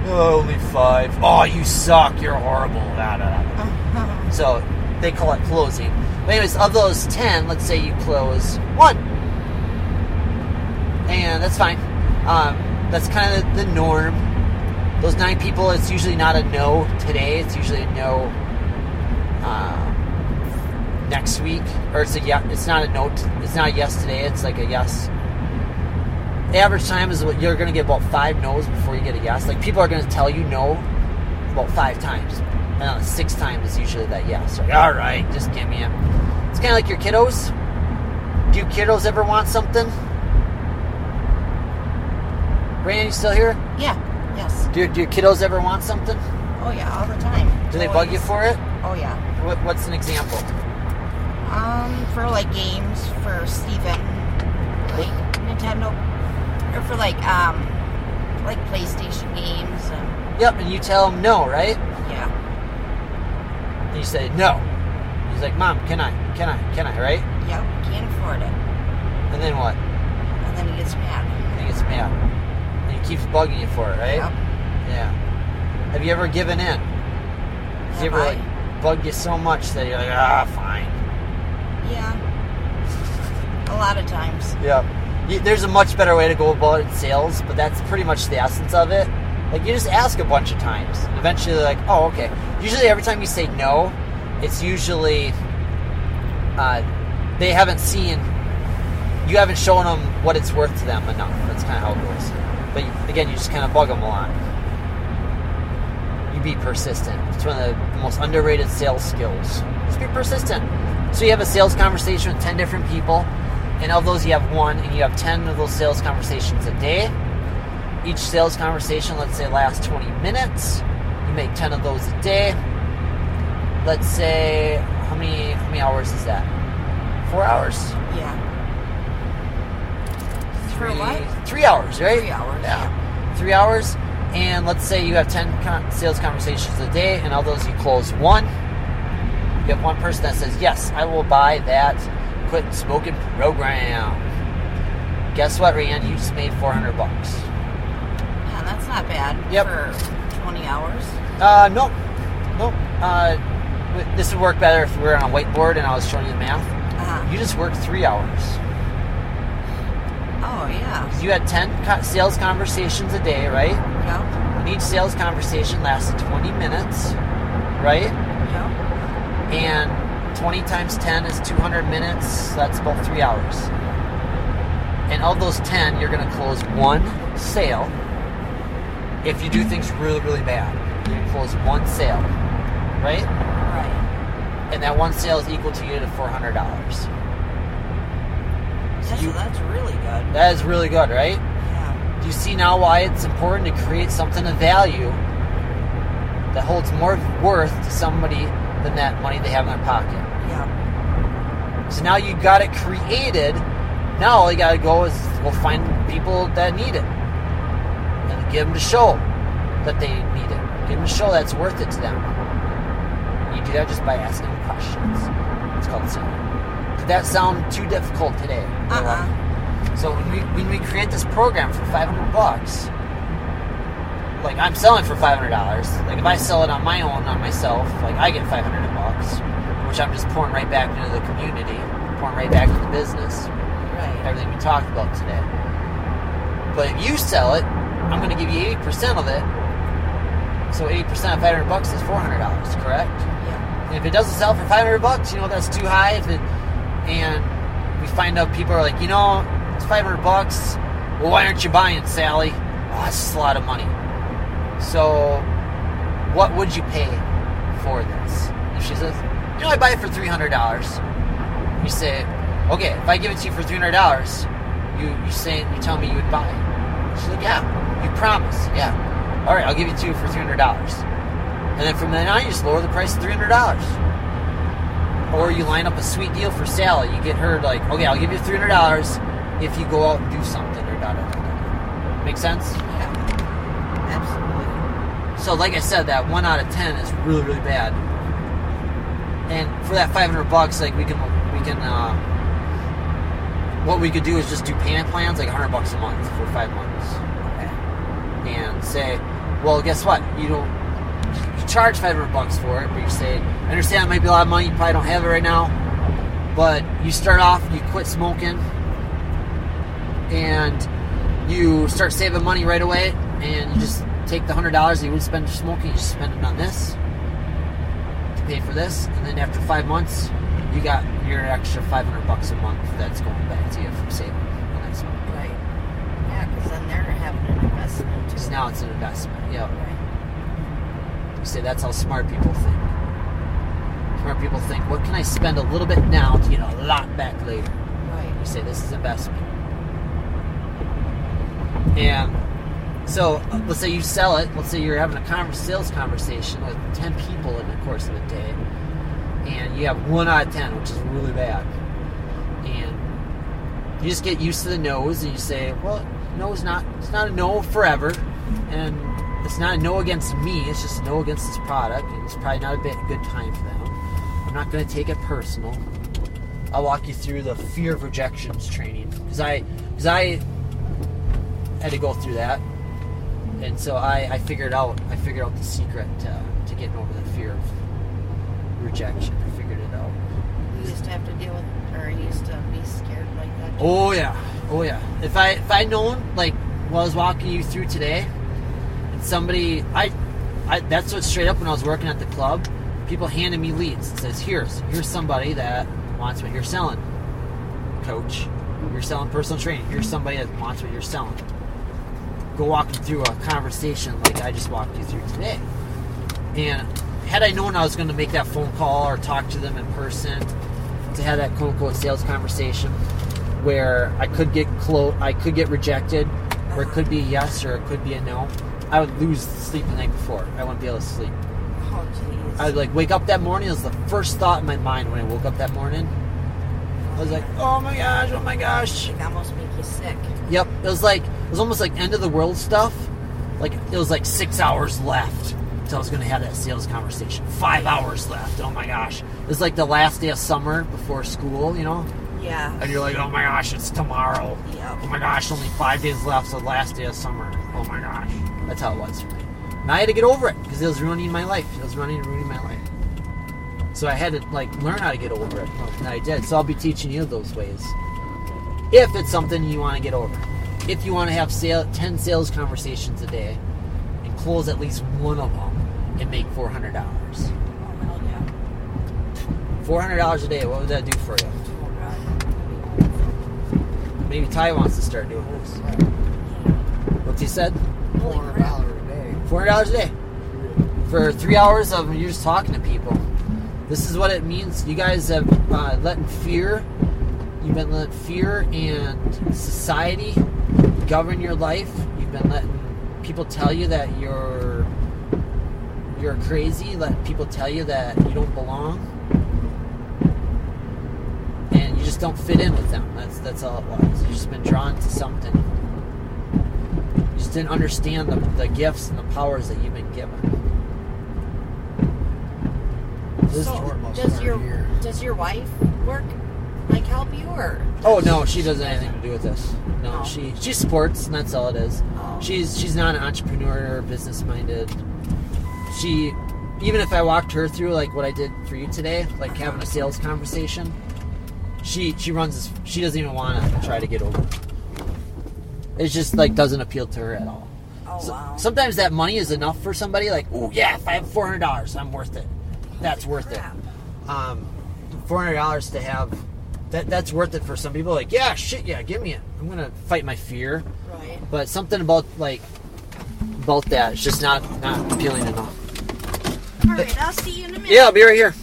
C: Oh, only 5. Oh, you suck. You're horrible. Blah, blah, blah. So they call it closing. But anyways, of those 10, let's say you close 1. And that's fine. That's kind of the norm. Those 9 people, it's usually not a no today. It's usually a no next week. Or it's a yes. It's not a no. It's not a yes today. It's like a yes. The average time is what you're going to get about 5 no's before you get a yes. Like, people are going to tell you no about 5 times. And 6 times is usually that yes. Like, all right, just give me it. It's kind of like your kiddos. Do your kiddos ever want something? Brandon, you still here?
B: Yeah. Yes.
C: Do your kiddos ever want something?
B: Oh yeah, all the time.
C: Do they bug you for it?
B: Oh yeah.
C: What's an example?
B: For like games for Steven, like Nintendo, or for like PlayStation games.
C: Yep, and you tell them no, right?
B: Yeah.
C: And you say no. He's like, Mom, can I, right?
B: Yep, can't afford it.
C: And then what?
B: And then he gets mad.
C: And he keeps bugging you for it, right?
B: Yep.
C: Yeah. Have you ever given in? Has he ever like bugged you so much that you're like, fine?
B: Yeah. A A lot of times.
C: Yeah. There's a much better way to go about it in sales, but that's pretty much the essence of it. Like, you just ask a bunch of times. And eventually they're like, oh, okay. Usually every time you say no, it's usually they haven't seen, you haven't shown them what it's worth to them enough. That's kind of how it goes. But again, you just kind of bug them a lot. You be persistent. It's one of the most underrated sales skills. Just be persistent. So you have a sales conversation with 10 different people, and of those you have one, and you have 10 of those sales conversations a day. Each sales conversation, let's say, lasts 20 minutes. You make 10 of those a day. Let's say, how many hours is that? 4 hours?
B: Yeah. For what?
C: 3 hours, right?
B: 3 hours.
C: Yeah. 3 hours. And let's say you have 10 sales conversations a day, and of those you close one. You have one person that says, yes, I will buy that quit smoking program. Guess what, Rhiannon? You just made $400.
B: Yeah, that's not bad for 20 hours.
C: No. This would work better if we were on a whiteboard and I was showing you the math. You just worked 3 hours.
B: Oh, yeah.
C: Because you had 10 sales conversations a day, right?
B: Yep.
C: And each sales conversation lasted 20 minutes, right?
B: Yep.
C: And 20 times 10 is 200 minutes. So that's about 3 hours. And of those 10, you're going to close one sale. If you do things really, really bad, you can close one sale, right?
B: Right.
C: And that one sale is equal to you to $400.
B: That's really good.
C: That is really good, right?
B: Yeah.
C: Do you see now why it's important to create something of value that holds more worth to somebody than that money they have in their pocket?
B: Yeah.
C: So now you got it created. Now all you got to go is go find people that need it. And give them to show that they need it. Give them to show that's worth it to them. You do that just by asking them questions. It's called selling. Did that sound too difficult today? So when we create this program for $500, like I'm selling for $500. Like if I sell it on my own, on myself, like I get $500, which I'm just pouring right back into the community, pouring right back into the business.
B: Right.
C: Everything we talked about today. But if you sell it, I'm going to give you 80% of it. So 80% of $500 is $400, correct?
B: Yeah.
C: And if it doesn't sell for $500, you know that's too high. And we find out people are like, you know, it's $500. Well, why aren't you buying, Sally? Oh, that's just a lot of money. So, what would you pay for this? And she says, you know, I buy it for $300. You say, okay, if I give it to you for $300, you tell me you would buy it. She's like, yeah, you promise, yeah. All right, I'll give it to you for $300. And then from then on, you just lower the price to $300. Or you line up a sweet deal for Sally. You get her like, okay, I'll give you $300 if you go out and do something or da-da-da-da. Make sense?
B: Yeah. Absolutely.
C: So like I said, that 1 out of 10 is really, really bad. And for that $500, like we can what we could do is just do payment plans, like $100 a month for 5 months.
B: Okay.
C: And say, well, guess what? You charge $500 for it, but you say, I understand it might be a lot of money, you probably don't have it right now, but you start off, you quit smoking, and you start saving money right away, and you just take the $100 that you would spend for smoking, you just spend it on this to pay for this, and then after 5 months, you got your extra $500 a month that's going back to you from saving when I smoke.
B: Right. Yeah, because then they're having an investment too.
C: So now it's an investment, yeah.
B: Right.
C: You say that's how smart people think. Smart people think, what can I spend a little bit now to get a lot back later?
B: Right.
C: You say this is investment. And so let's say you sell it. Let's say you're having a sales conversation with 10 people in the course of a day, and you have 1 out of 10, which is really bad. And you just get used to the no's, and you say, well, no, it's not a no forever, and it's not a no against me, it's just a no against this product, and it's probably not a good time for them. I'm not going to take it personal. I'll walk you through the fear of rejections training, because I had to go through that, and so I figured out the secret to getting over the fear of rejection. I figured it out.
B: used to have to deal with, or used to be scared like that?
C: Oh yeah. If I known, like what I was walking you through today, and somebody, I that's what straight up when I was working at the club, people handed me leads. It says, here's somebody that wants what you're selling, coach. You're selling personal training. Here's somebody that wants what you're selling. Go walk them through a conversation like I just walked you through today. And had I known I was going to make that phone call or talk to them in person to have that quote-unquote sales conversation where I could get I could get rejected, or it could be a yes or it could be a no, I would lose sleep the night before. I wouldn't be able to sleep.
B: Oh, jeez.
C: I would like wake up that morning. It was the first thought in my mind when I woke up that morning. I was like, oh my gosh.
B: It almost make you sick.
C: Yep. It was almost like end of the world stuff. Like it was like 6 hours left until I was going to have that sales conversation. 5 hours left. Oh my gosh. It was like the last day of summer before school, you know?
B: Yeah.
C: And you're like, oh my gosh, it's tomorrow.
B: Yep.
C: Oh my gosh, only 5 days left to the last day of summer. Oh my gosh. That's how it was for me. And I had to get over it because it was ruining my life. It was ruining my life. So I had to learn how to get over it. And I did. So I'll be teaching you those ways. If it's something you want to get over. If you want to have 10 sales conversations a day and close at least one of them and make $400.
B: Oh, hell yeah.
C: $400 a day, what would that do for you? Maybe Ty wants to start doing this. What's he said?
D: $400 a day.
C: $400 a day. For 3 hours of you just talking to people. This is what it means. You guys have letting fear. You've been letting fear and society govern your life. You've been letting people tell you that you're crazy. Let people tell you that you don't belong, and you just don't fit in with them. That's all it was. You've just been drawn to something. You just didn't understand the gifts and the powers that you've been given.
B: So, does your wife work, help you, or?
C: Oh no, she doesn't have anything to do with this. No,
B: Oh.
C: she supports, and that's all it is.
B: Oh.
C: She's not an entrepreneur or business minded. She, even if I walked her through like what I did for you today, like having a sales conversation, she runs this. She doesn't even want to try to get over it. It's just doesn't appeal to her at all.
B: Oh, wow.
C: Sometimes that money is enough for somebody. Like, oh yeah, if I have $400, I'm worth it. That's worth it. $400 to have that's worth it for some people. Like, yeah, shit, yeah, give me it. I'm gonna fight my fear.
B: Right.
C: But something about that is just not appealing enough.
B: All right, I'll see you in a minute.
C: Yeah, I'll be right here.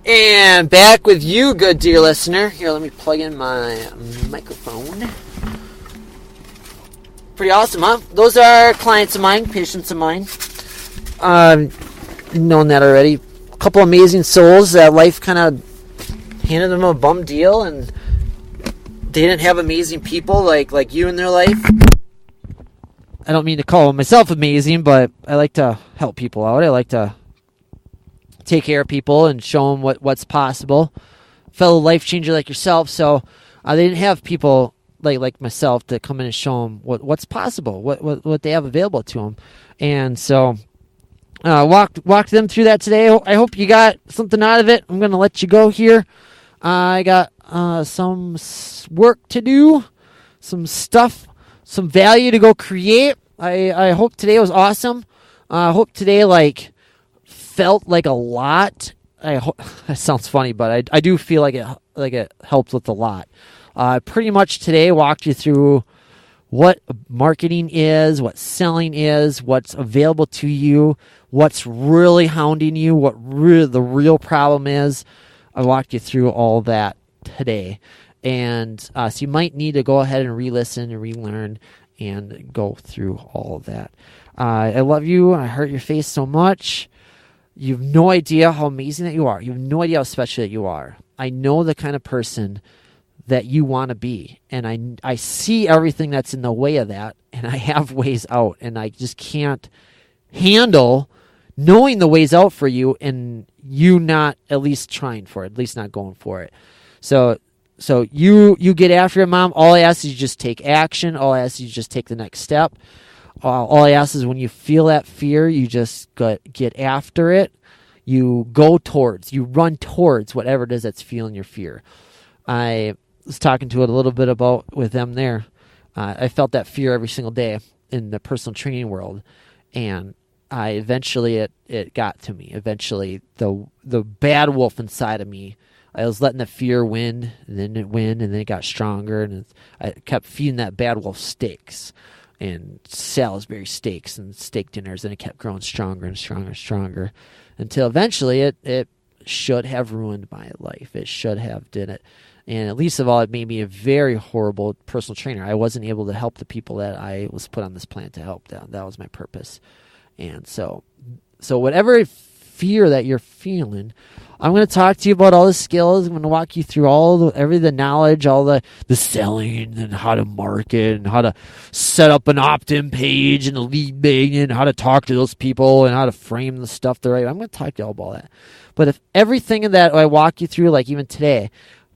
C: And back with you, good dear listener. Here, let me plug in my microphone. Pretty awesome, huh? Those are clients of mine, patients of mine. Known that already. A couple amazing souls that life kind of handed them a bum deal, and they didn't have amazing people like you in their life. I don't mean to call myself amazing, but I like to help people out. I like to take care of people and show them what's possible. Fellow life changer like yourself. So they didn't have people like myself to come in and show them what's possible, what they have available to them. And so walked them through that today. I hope you got something out of it. I'm going to let you go here. I got some work to do, some stuff, some value to go create. I hope today was awesome. I hope today felt like a lot. I hope that sounds funny, but I do feel like it helped with a lot. Pretty much today walked you through what marketing is, what selling is, what's available to you, what's really hounding you, what the real problem is. I walked you through all that today. And so you might need to go ahead and re-listen and relearn and go through all of that. I love you. I hurt your face so much. You have no idea how amazing that you are. You have no idea how special that you are. I know the kind of person that you want to be. And I see everything that's in the way of that. And I have ways out. And I just can't handle knowing the ways out for you and you not at least trying for it, at least not going for it. So you get after it, Mom. All I ask is you just take action. All I ask is you just take the next step.
E: All I ask is when you feel that fear, you just get after it. You run towards whatever it is that's feeling your fear. I was talking to it a little bit about with them there. I felt that fear every single day in the personal training world, and eventually it got to me. Eventually, the bad wolf inside of me, I was letting the fear win, and then it got stronger, and I kept feeding that bad wolf steaks and Salisbury steaks and steak dinners, and it kept growing stronger and stronger and stronger until eventually it should have ruined my life. It should have did it. And at least of all, it made me a very horrible personal trainer. I wasn't able to help the people that I was put on this planet to help. That was my purpose. And so whatever fear that you're feeling, I'm going to talk to you about all the skills. I'm going to walk you through the knowledge, all the selling and how to market and how to set up an opt-in page and a lead magnet and how to talk to those people and how to frame the stuff the right way. I'm going to talk to you all about that. But if everything that I walk you through, like even today,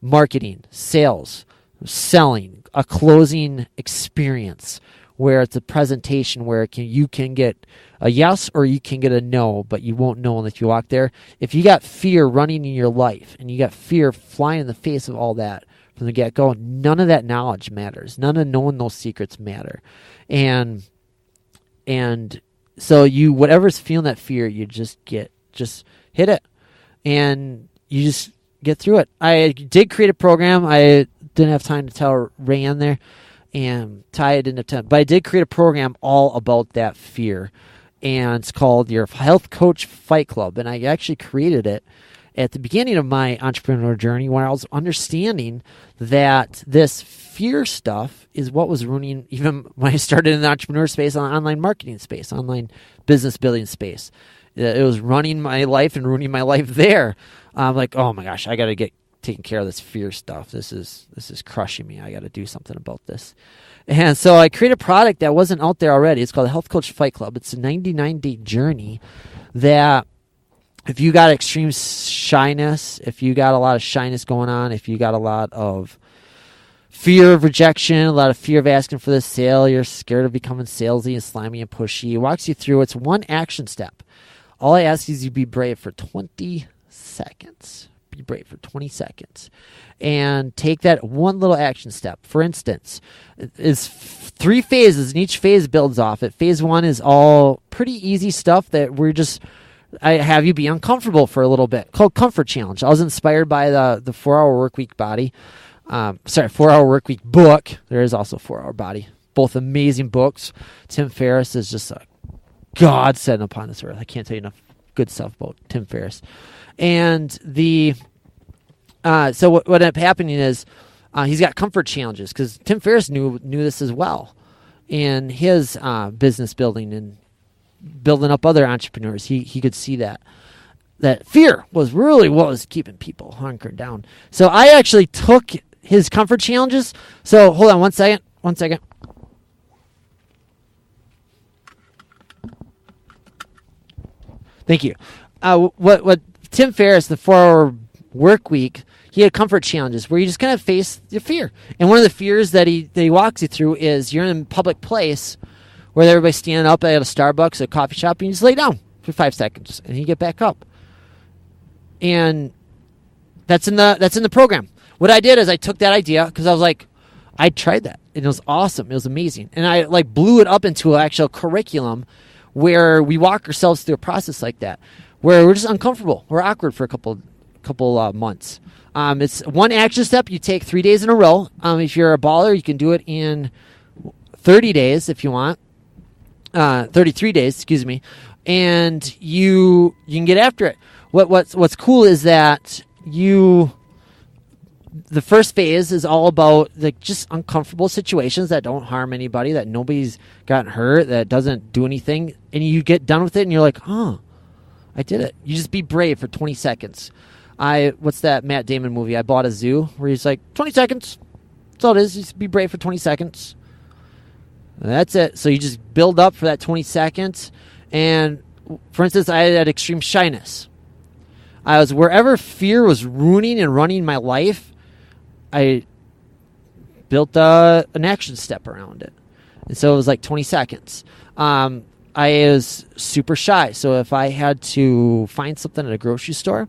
E: marketing, sales, selling, a closing experience where it's a presentation where you can get a yes or you can get a no, but you won't know unless you walk there. If you got fear running in your life and you got fear flying in the face of all that from the get-go, none of that knowledge matters. None of knowing those secrets matter. And so whatever's feeling that fear, you just hit it and you just get through it. I did create a program. I didn't have time to tell Rayanne there, and Ty didn't have time, but I did create a program all about that fear, and it's called your Health Coach Fight Club. And I actually created it at the beginning of my entrepreneur journey when I was understanding that this fear stuff is what was ruining, even when I started in the entrepreneur space, on online marketing space, online business building space. It was running my life and ruining my life there. I'm like, oh my gosh, I got to get taking care of this fear stuff. This is crushing me. I got to do something about this. And so I created a product that wasn't out there already. It's called the Health Coach Fight Club. It's a 99-day journey that if you got extreme shyness, if you got a lot of shyness going on, if you got a lot of fear of rejection, a lot of fear of asking for the sale, you're scared of becoming salesy and slimy and pushy, it walks you through. It's one action step. All I ask is you be brave for 20 seconds. Be brave for 20 seconds. And take that one little action step. For instance, it's 3 phases, and each phase builds off it. Phase 1 is all pretty easy stuff that I have you be uncomfortable for a little bit, called Comfort Challenge. I was inspired by the 4-Hour Workweek body. 4-Hour Workweek book. There is also 4-Hour Body. Both amazing books. Tim Ferriss is just a God sent upon this earth. I can't tell you enough good stuff about Tim Ferriss. And so what ended up happening is he's got comfort challenges because Tim Ferriss knew this as well in his business building and building up other entrepreneurs. He could see that fear was really what was keeping people hunkered down. So I actually took his comfort challenges. So hold on one second. Thank you. What Tim Ferriss, the 4-Hour Workweek, he had comfort challenges where you just kind of face your fear. And one of the fears that he walks you through is you're in a public place where everybody's standing up at a Starbucks, a coffee shop, and you just lay down for 5 seconds and you get back up. And that's in the program. What I did is I took that idea because I was like, I tried that and it was awesome. It was amazing. And I blew it up into an actual curriculum where we walk ourselves through a process like that, where we're just uncomfortable, we're awkward for a couple months. It's one action step you take 3 days in a row. If you're a baller, you can do it in 30 days if you want, 33 days, excuse me, and you can get after it. What's cool is that the first phase is all about just uncomfortable situations that don't harm anybody, that nobody's gotten hurt, that doesn't do anything, and you get done with it and you're like, oh, I did it. You just be brave for 20 seconds. What's that Matt Damon movie, I Bought a Zoo, where he's like, 20 seconds. That's all it is. Just be brave for 20 seconds. And that's it. So you just build up for that 20 seconds. And for instance, I had extreme shyness. I was wherever fear was ruining and running my life, I built an action step around it. And so it was like 20 seconds. I was super shy. So if I had to find something at a grocery store,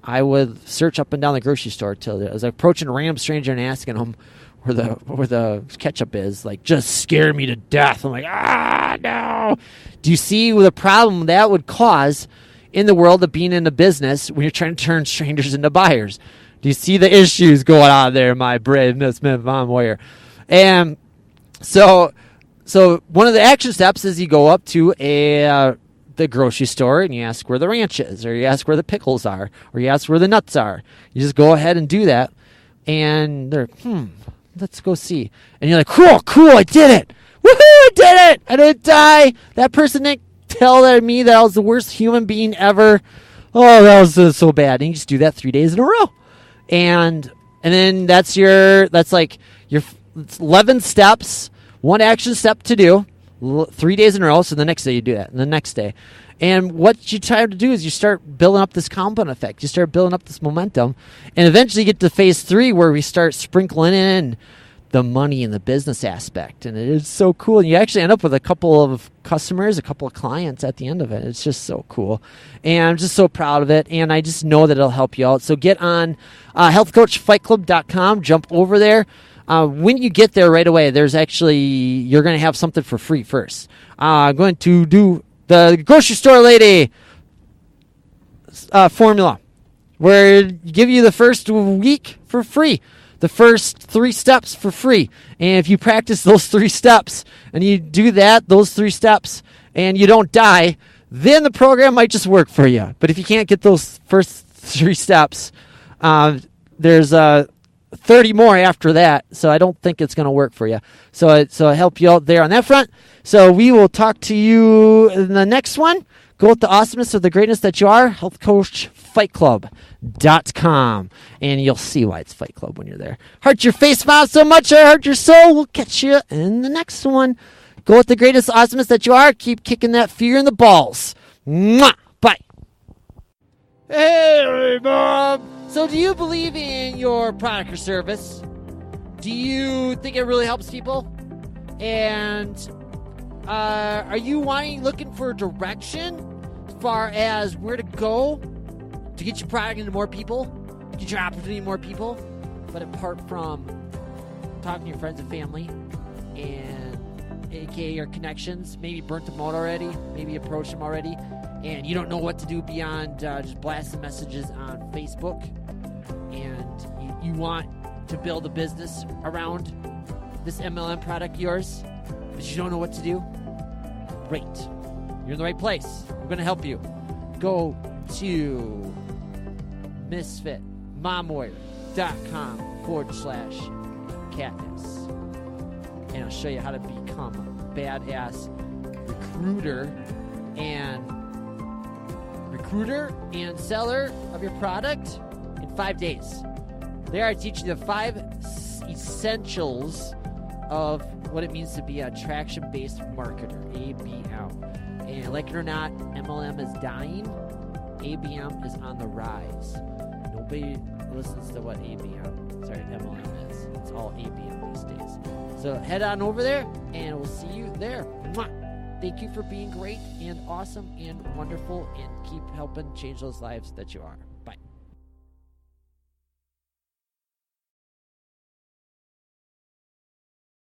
E: I would search up and down the grocery store till I was approaching a random stranger and asking them where the ketchup is. Like, just scare me to death. I'm like, no. Do you see the problem that would cause in the world of being in a business when you're trying to turn strangers into buyers? Do you see the issues going on there, my brave Miss Von Warrior? And so one of the action steps is you go up to the grocery store and you ask where the ranch is, or you ask where the pickles are, or you ask where the nuts are. You just go ahead and do that, and they're let's go see. And you're like, cool, I did it. Woohoo, I did it. I didn't die. That person didn't tell me that I was the worst human being ever. Oh, that was so bad. And you just do that 3 days in a row. And then that's like your 11 steps, one action step to do, 3 days in a row. So the next day you do that, and the next day. And what you try to do is you start building up this compound effect. You start building up this momentum. And eventually you get to phase 3 where we start sprinkling in the money and the business aspect. And it is so cool. And you actually end up with a couple of customers, a couple of clients at the end of it. It's just so cool. And I'm just so proud of it. And I just know that it'll help you out. So get on healthcoachfightclub.com. Jump over there. When you get there right away, you're going to have something for free first. I'm going to do the grocery store lady formula, where you give you the first week for free, the first 3 steps for free. And if you practice those 3 steps and you do those 3 steps, and you don't die, then the program might just work for you. But if you can't get those first 3 steps, there's 30 more after that, so I don't think it's going to work for you. So I help you out there on that front. So we will talk to you in the next one. Go with the awesomeness of the greatness that you are, healthcoachfightclub.com. And you'll see why it's Fight Club when you're there. Heart your face, smile so much, I hurt your soul. We'll catch you in the next one. Go with the greatest awesomeness that you are. Keep kicking that fear in the balls. Mwah! Bye. Hey, Bob. So do you believe in your product or service? Do you think it really helps people? And are you looking for direction as far as where to go to get your product into more people, get your opportunity to more people? But apart from talking to your friends and family and aka your connections, maybe burnt them out already, maybe approached them already, and you don't know what to do beyond just blasting messages on Facebook, and you want to build a business around this MLM product of yours, but you don't know what to do? Great. You're in the right place. We're going to help you. Go to misfitmomwarrior.com/Katniss, and I'll show you how to become a badass recruiter and seller of your product in 5 days. There I teach you the 5 essentials of what it means to be an attraction-based marketer, ABM. And like it or not, MLM is dying. ABM is on the rise. Nobody listens to what MLM is. It's all ABM these days. So head on over there, and we'll see you there. Mwah! Thank you for being great and awesome and wonderful, and keep helping change those lives that you are.